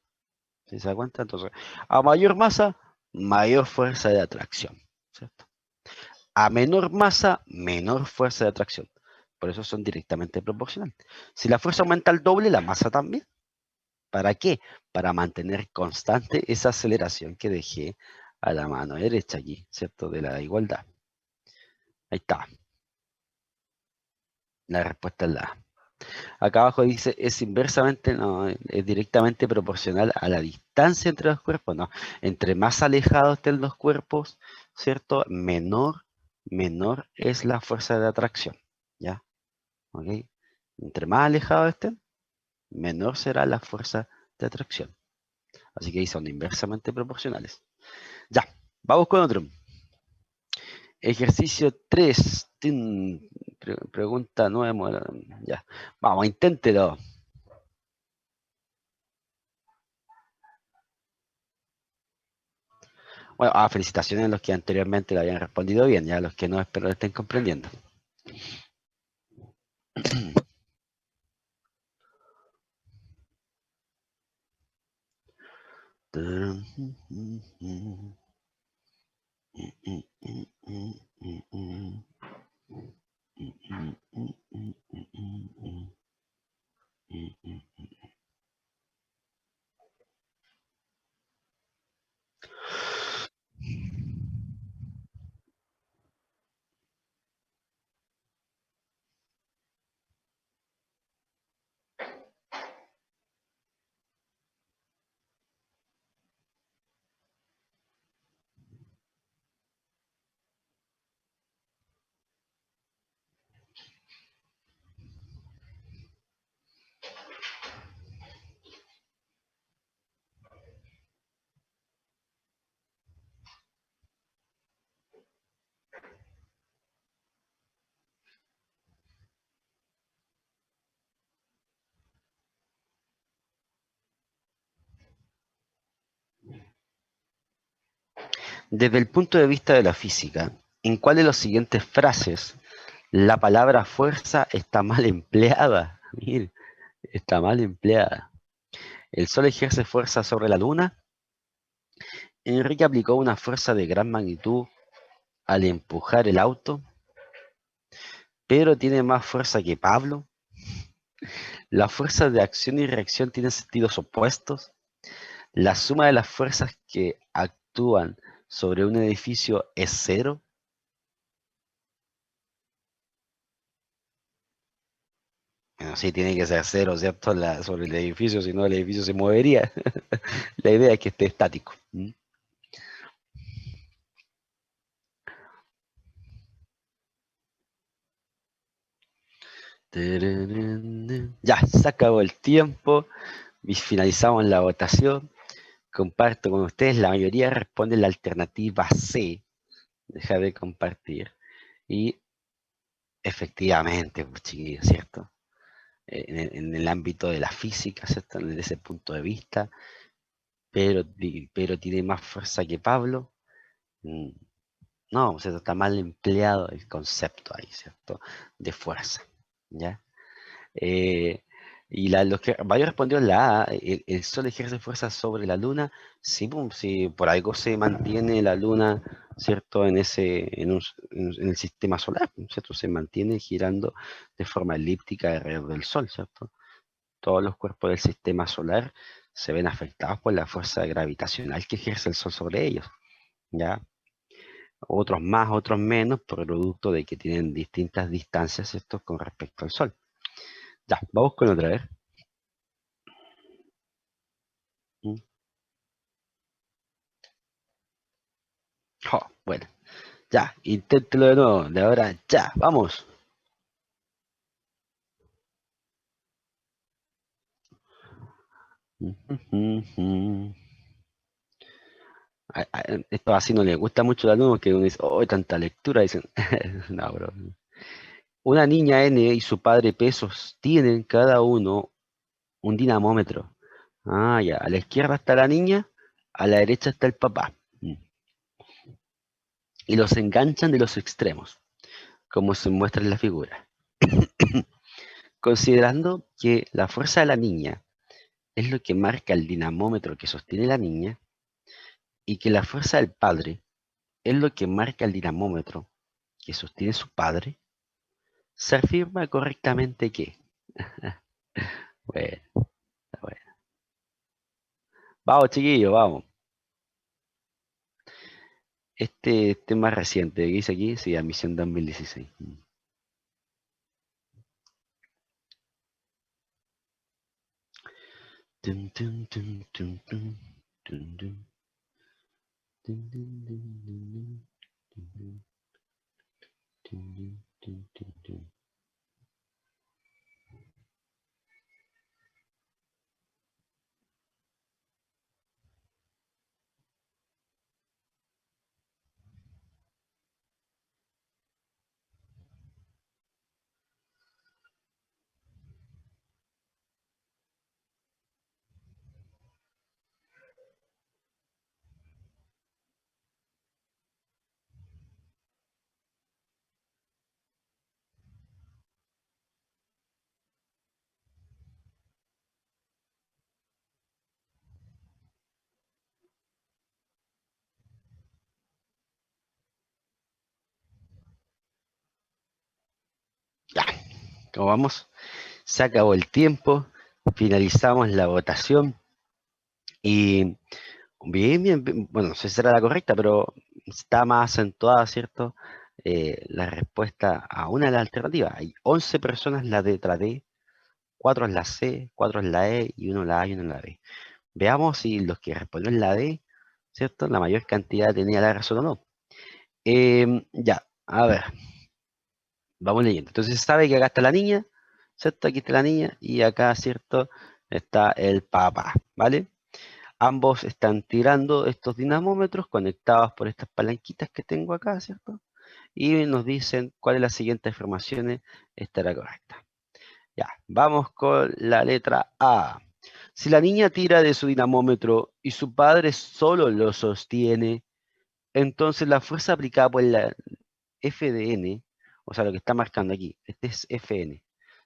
¿Sí se da cuenta? Entonces, a mayor masa, mayor fuerza de atracción, ¿cierto? A menor masa, menor fuerza de atracción. Por eso son directamente proporcionales. Si la fuerza aumenta al doble, la masa también. ¿Para qué? Para mantener constante esa aceleración que dejé a la mano derecha aquí, ¿cierto? De la igualdad. Ahí está. La respuesta es la A. Acá abajo dice, es inversamente, no, es directamente proporcional a la distancia entre los cuerpos, no. Entre más alejados estén los cuerpos, ¿cierto? Menor es la fuerza de atracción, ¿ya? ¿Ok? Entre más alejados estén, menor será la fuerza de atracción. Así que ahí son inversamente proporcionales. Ya, vamos con otro. Ejercicio 3. Pregunta 9. Ya, vamos, inténtelo. Bueno, felicitaciones a los que anteriormente lo habían respondido bien, ya a los que no, espero lo estén comprendiendo. Desde el punto de vista de la física, ¿en cuál de las siguientes frases la palabra fuerza está mal empleada? Mire, está mal empleada. El Sol ejerce fuerza sobre la Luna. Enrique aplicó una fuerza de gran magnitud al empujar el auto. Pedro tiene más fuerza que Pablo. Las fuerzas de acción y reacción tienen sentidos opuestos. La suma de las fuerzas que actúan sobre un edificio es cero. Bueno, sí, tiene que ser cero, ¿cierto? Sobre el edificio, si no el edificio se movería. La idea es que esté estático. Ya, se acabó el tiempo. Y finalizamos la votación. Comparto con ustedes. La mayoría responde la alternativa C. Deja de compartir. Y efectivamente, pues, chiquillos, ¿cierto? En el ámbito de la física, ¿cierto? Desde ese punto de vista. Pero tiene más fuerza que Pablo. No, o sea, está mal empleado el concepto ahí, ¿cierto? De fuerza, ¿ya? Y los que varios respondieron la A, el Sol ejerce fuerza sobre la Luna. Sí, sí, por algo se mantiene la Luna, ¿cierto? En el sistema solar, ¿cierto? Se mantiene girando de forma elíptica alrededor del Sol, ¿cierto? Todos los cuerpos del sistema solar se ven afectados por la fuerza gravitacional que ejerce el Sol sobre ellos, ¿ya? Otros más, otros menos, producto de que tienen distintas distancias, ¿cierto? Con respecto al Sol. Ya, vamos con otra vez. Oh, bueno, ya, inténtelo de nuevo, de ahora ya, vamos. Esto así no le gusta mucho al alumno, que uno dice, oh, tanta lectura, dicen, no, bro. Una niña N y su padre P sostienen cada uno un dinamómetro. Ah, ya, a la izquierda está la niña, a la derecha está el papá. Y los enganchan de los extremos, como se muestra en la figura. Considerando que la fuerza de la niña es lo que marca el dinamómetro que sostiene la niña, y que la fuerza del padre es lo que marca el dinamómetro que sostiene su padre, se afirma correctamente que... Bueno, está bueno. Vamos, chiquillos, vamos. Este es más reciente, ¿qué dice aquí? Sí, admisión 2016. Tum, tum, tum, tum, tum, tum, tum. Tum, tum, tum, tum, tum, tum, tum, tum, tum. Ya, ¿cómo vamos? Se acabó el tiempo, finalizamos la votación y bien, bueno, no sé si será la correcta, pero está más acentuada, ¿cierto? La respuesta a una de las alternativas. Hay 11 personas la letra D, 4 en la C, 4 en la E y 1 en la A y 1 en la B. Veamos si los que respondieron la D, ¿cierto? La mayor cantidad tenía la razón o no. Ya, a ver. Vamos leyendo. Entonces se sabe que acá está la niña, ¿cierto? Aquí está la niña y acá, ¿cierto? Está el papá, ¿vale? Ambos están tirando estos dinamómetros conectados por estas palanquitas que tengo acá, ¿cierto? Y nos dicen cuál de las siguientes afirmaciones estará correcta. Ya, vamos con la letra A. Si la niña tira de su dinamómetro y su padre solo lo sostiene, entonces la fuerza aplicada por la F de N, o sea, lo que está marcando aquí, este es Fn,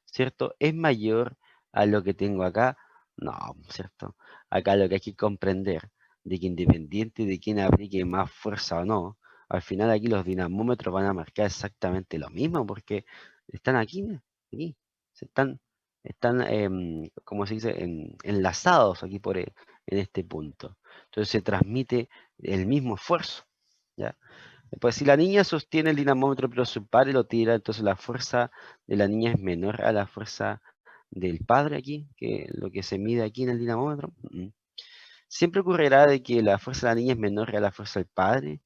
¿cierto? ¿Es mayor a lo que tengo acá? No, ¿cierto? Acá lo que hay que comprender de que independiente de quién aplique más fuerza o no, al final aquí los dinamómetros van a marcar exactamente lo mismo porque están aquí, mira, aquí, están ¿cómo se dice? Enlazados aquí en este punto. Entonces se transmite el mismo esfuerzo, ¿ya? Pues si la niña sostiene el dinamómetro pero su padre lo tira, entonces la fuerza de la niña es menor a la fuerza del padre aquí, que lo que se mide aquí en el dinamómetro. Siempre ocurrirá de que la fuerza de la niña es menor a la fuerza del padre,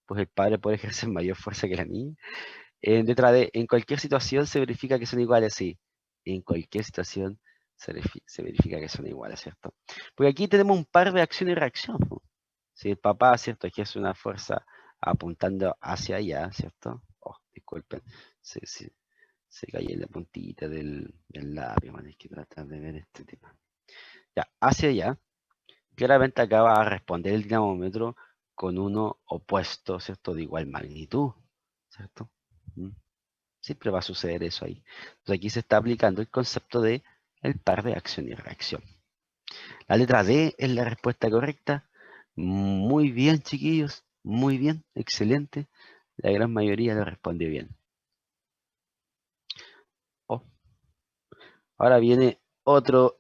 pues el padre puede ejercer mayor fuerza que la niña. En cualquier situación se verifica que son iguales, sí. En cualquier situación se verifica que son iguales, ¿cierto? Porque aquí tenemos un par de acción y reacción. ¿No? Si el papá, ¿cierto? Ejerce una fuerza apuntando hacia allá, ¿cierto? Oh, disculpen, se cayó en la puntita del labio, man, hay que tratar de ver este tema. Ya, hacia allá, claramente acá va a responder el dinamómetro con uno opuesto, ¿cierto? De igual magnitud, ¿cierto? Siempre va a suceder eso ahí. Entonces aquí se está aplicando el concepto de el par de acción y reacción. La letra D es la respuesta correcta. Muy bien, chiquillos. Muy bien, excelente. La gran mayoría lo respondió bien. Oh. Ahora viene otro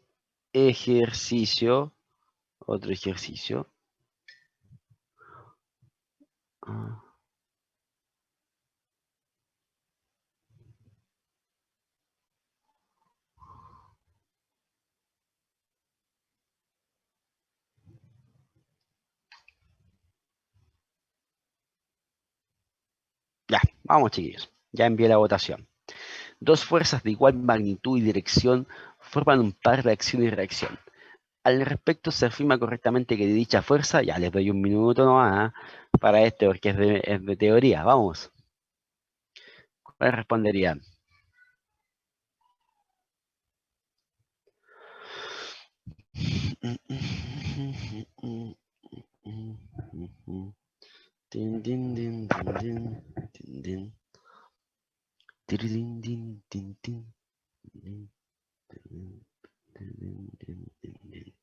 ejercicio. Otro ejercicio. Ah. Ya, vamos, chiquillos. Ya envié la votación. Dos fuerzas de igual magnitud y dirección forman un par de acción y reacción. Al respecto se afirma correctamente que de dicha fuerza, ya les doy un minuto nomás para esto porque es de teoría, vamos. ¿Cuál responderían? Din, din, din, din, din, din, din. Tirilin, din, din, din, din, din, din, din, din, din.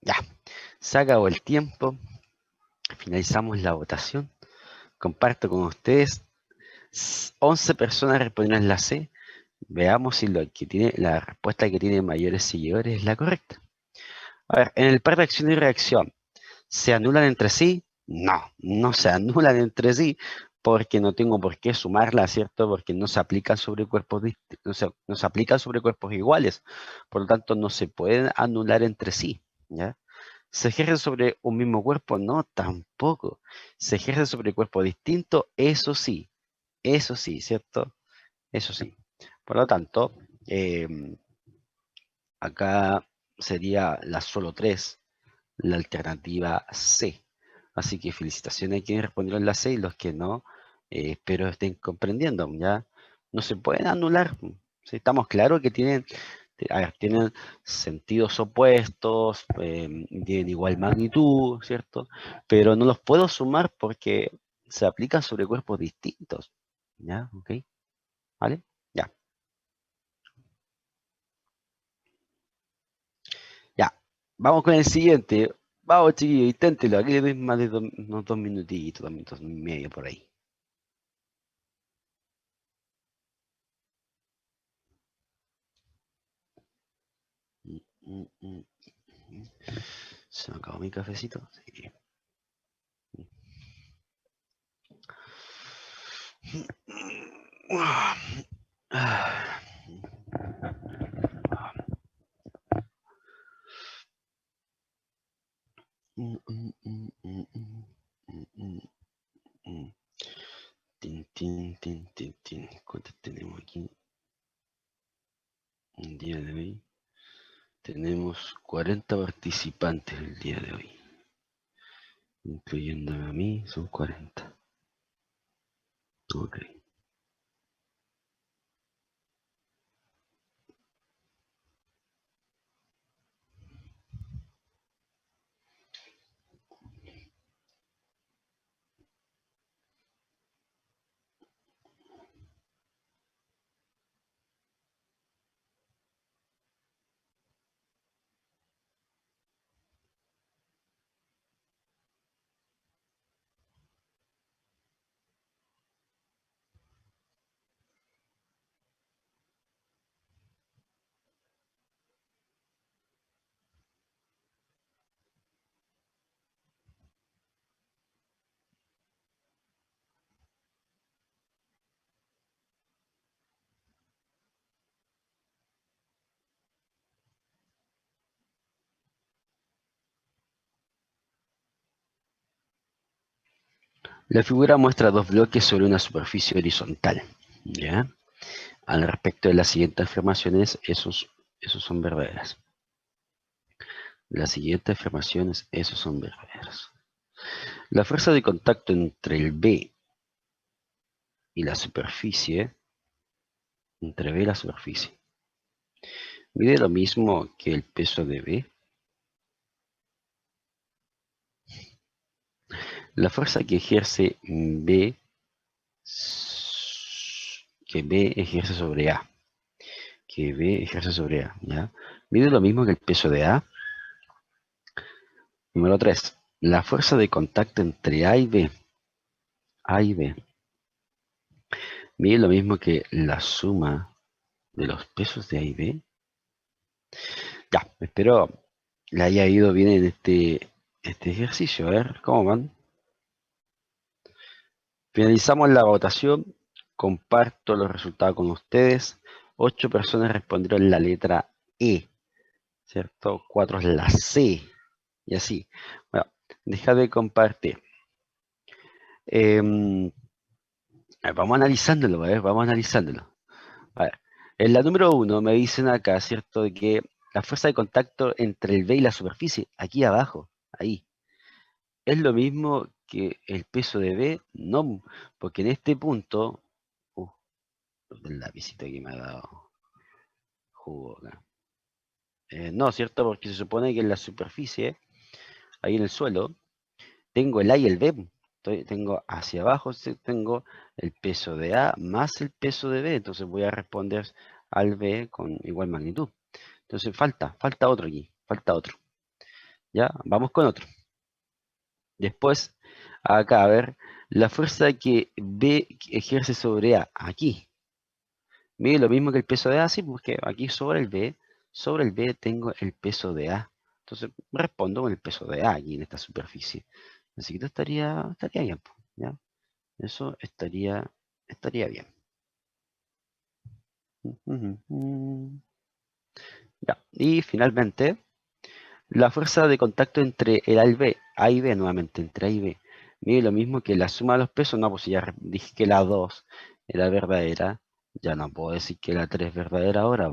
Ya, se acabó el tiempo. Finalizamos la votación. Comparto con ustedes 11 personas respondieron la C. Veamos si la respuesta que tiene mayores seguidores es la correcta. A ver, en el par de acción y reacción, ¿se anulan entre sí? No, no se anulan entre sí porque no tengo por qué sumarla, ¿cierto? Porque no se aplican sobre cuerpos no se aplican sobre cuerpos iguales. Por lo tanto, no se pueden anular entre sí, ¿ya? ¿Se ejerce sobre un mismo cuerpo? No, tampoco. ¿Se ejerce sobre cuerpo distinto? Eso sí, ¿cierto? Eso sí. Por lo tanto, acá sería la solo 3, la alternativa C. Así que felicitaciones a quienes respondieron la C y los que no, espero estén comprendiendo, ¿ya? No se pueden anular. ¿Sí? Estamos claros que tienen sentidos opuestos, tienen igual magnitud, ¿cierto? Pero no los puedo sumar porque se aplican sobre cuerpos distintos, ¿ya? ¿Ok? ¿Vale? Ya. Ya. Vamos con el siguiente. Vamos, chiquillos, inténtelo. Aquí le doy más de unos 2 minutitos, 2 minutos y medio por ahí. Se me acabó mi cafecito. Sí. ¿Cuántos tenemos aquí? El día de hoy tenemos 40 participantes el día de hoy. Incluyendo a mí, son 40. Ok. La figura muestra dos bloques sobre una superficie horizontal. ¿Ya? Al respecto de las siguientes afirmaciones, esos son verdaderas. Las siguientes afirmaciones, esos son verdaderas. La fuerza de contacto entre el B y la superficie, entre B y la superficie, mide lo mismo que el peso de B. La fuerza que ejerce B, ejerce sobre A, ¿ya? Mide lo mismo que el peso de A. Número 3. La fuerza de contacto entre A y B, mide lo mismo que la suma de los pesos de A y B. Ya, espero le haya ido bien en este ejercicio. A ver, ¿cómo van? Finalizamos la votación. Comparto los resultados con ustedes. 8 personas respondieron la letra E, ¿cierto? 4 es la C. Y así. Bueno, deja de compartir. Vamos analizándolo, vamos analizándolo. A ver, en la número 1 me dicen acá, ¿cierto? De que la fuerza de contacto entre el B y la superficie, aquí abajo, ahí, ¿es lo mismo que el peso de B? No, porque en este punto, el lapicito aquí me ha dado jugo acá. No, ¿cierto? Porque se supone que en la superficie, ahí en el suelo, tengo el A y el B. Tengo hacia abajo, tengo el peso de A más el peso de B. Entonces voy a responder al B con igual magnitud. Entonces falta otro aquí, falta otro. Ya, vamos con otro. Después, acá, a ver, la fuerza que B ejerce sobre A, aquí. Mide lo mismo que el peso de A, sí, porque aquí sobre el B tengo el peso de A. Entonces respondo con el peso de A aquí en esta superficie. Así que esto estaría bien, ¿ya? Eso estaría bien. Ya. Y finalmente, la fuerza de contacto entre el A y B, nuevamente, entre A y B, mide lo mismo que la suma de los pesos. No, pues si ya dije que la 2 era verdadera, ya no puedo decir que la 3 es verdadera ahora.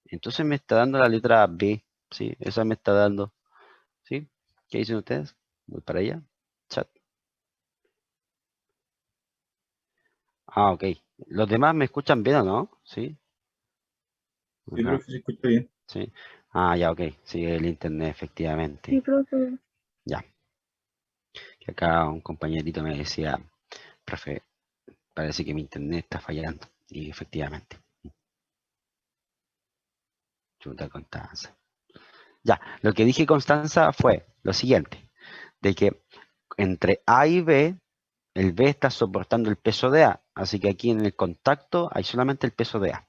Entonces me está dando la letra B, ¿sí? Esa me está dando, ¿sí? ¿Qué dicen ustedes? Voy para allá. Chat. Ah, ok. ¿Los demás me escuchan bien o no? ¿Sí? Sí, Acá, profe, se escucha bien. ¿sí? Ah, ya, ok. Sí, el internet, efectivamente. Sí, profe. Ya. Que acá un compañerito me decía, profe, parece que mi internet está fallando. Y efectivamente. Chuta Constanza. Ya, lo que dije Constanza fue lo siguiente, de que entre A y B, el B está soportando el peso de A, así que aquí en el contacto hay solamente el peso de A.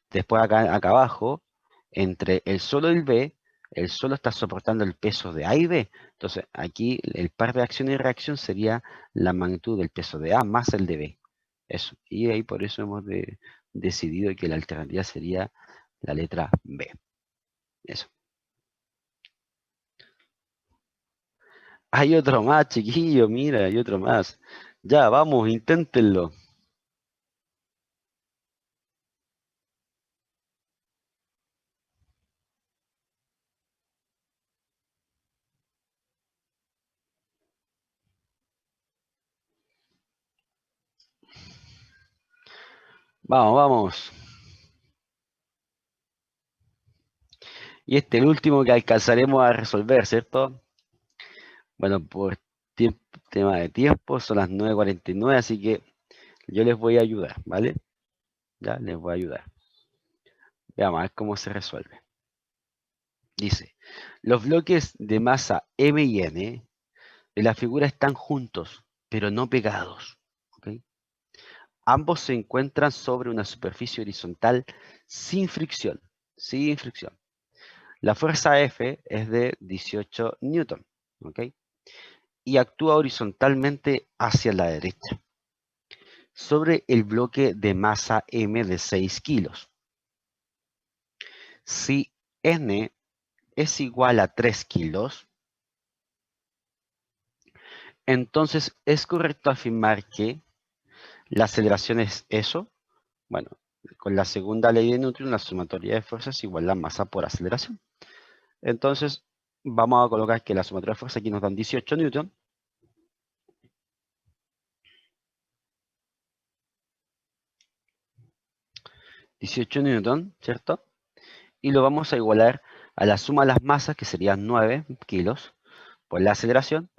Después acá abajo, entre el solo y el B, el solo está soportando el peso de A y B. Entonces aquí el par de acción y reacción sería la magnitud del peso de A más el de B. Eso. Y ahí por eso hemos decidido que la alternativa sería la letra B. Eso. Hay otro más, chiquillo, mira, hay otro más. Ya, vamos, inténtenlo. Vamos, vamos. Y este es el último que alcanzaremos a resolver, ¿cierto? Bueno, por tema de tiempo, son las 9:49, así que yo les voy a ayudar, ¿vale? Ya, les voy a ayudar. Veamos a ver cómo se resuelve. Dice, los bloques de masa M y N de la figura están juntos, pero no pegados. ¿Ok? Ambos se encuentran sobre una superficie horizontal sin fricción. Sin fricción. La fuerza F es de 18 newton. ¿Ok? Y actúa horizontalmente hacia la derecha sobre el bloque de masa M de 6 kilos. Si N es igual a 3 kilos, entonces es correcto afirmar que la aceleración es eso. Bueno, con la segunda ley de Newton, la sumatoria de fuerzas es igual a la masa por aceleración. Entonces, vamos a colocar que la sumatoria de fuerzas aquí nos dan 18 newton. ¿Cierto? Y lo vamos a igualar a la suma de las masas, que serían 9 kilos, por la aceleración.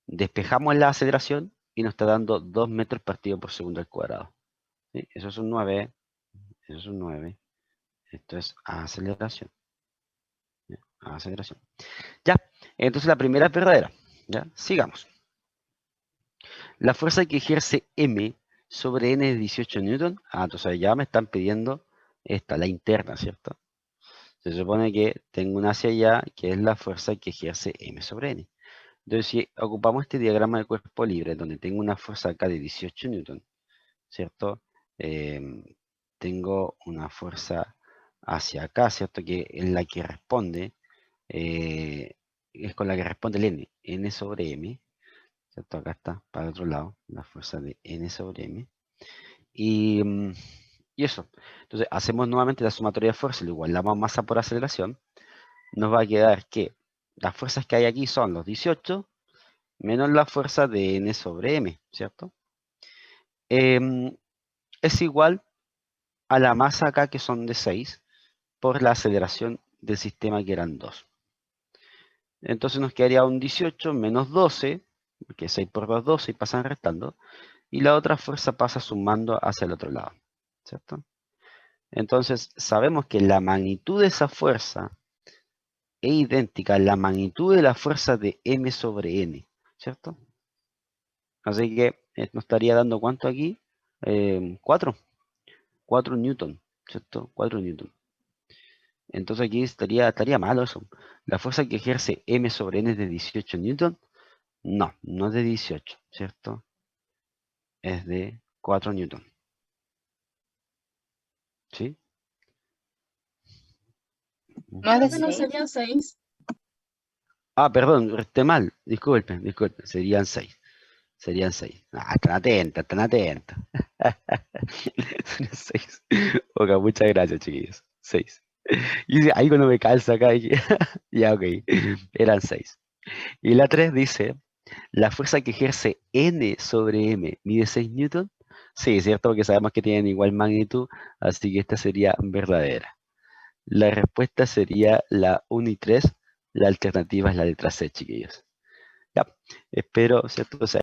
Despejamos la aceleración y nos está dando 2 metros partido por segundo al cuadrado. ¿Sí? Eso es un 9. Eso es un 9. Esto es aceleración. ¿Ya? Aceleración. Ya, entonces la primera es verdadera. ¿Ya? Sigamos. La fuerza que ejerce M sobre N es 18 newton. Entonces ya me están pidiendo esta, la interna, ¿cierto? Se supone que tengo una hacia allá, que es la fuerza que ejerce M sobre N. Entonces, si ocupamos este diagrama de cuerpo libre, donde tengo una fuerza acá de 18 newton, ¿cierto? Tengo una fuerza hacia acá, ¿cierto? Que es la que responde, es con la que responde el N sobre M, ¿cierto? Acá está, para el otro lado, la fuerza de N sobre M. Y eso. Entonces, hacemos nuevamente la sumatoria de fuerzas, lo igualamos masa por aceleración. Nos va a quedar que las fuerzas que hay aquí son los 18 menos la fuerza de N sobre M, ¿cierto? Es igual a la masa acá, que son de 6, por la aceleración del sistema, que eran 2. Entonces nos quedaría un 18 menos 12, que 6 por 2 12 y pasan restando, y la otra fuerza pasa sumando hacia el otro lado, ¿cierto? Entonces sabemos que la magnitud de esa fuerza es idéntica a la magnitud de la fuerza de M sobre N, ¿cierto? Así que nos estaría dando ¿cuánto aquí? 4 newton, ¿cierto? 4 newton. Entonces aquí estaría malo eso. La fuerza que ejerce M sobre N es de 18 newton. No, no es de 18, ¿cierto? Es de 4 newton. ¿Sí? No es de No 6. serían 6. Perdón, esté mal. Disculpen. Serían 6. Serían 6. Están atentos. Serían 6. Ok, muchas gracias, chiquillos. 6. Y ahí cuando me calza acá, ya, ok. Eran 6. Y la 3 dice, la fuerza que ejerce N sobre M mide 6 newton. Sí, es cierto, porque sabemos que tienen igual magnitud, así que esta sería verdadera. La respuesta sería la 1 y 3. La alternativa es la letra C, chiquillos. Ya, espero, ¿cierto?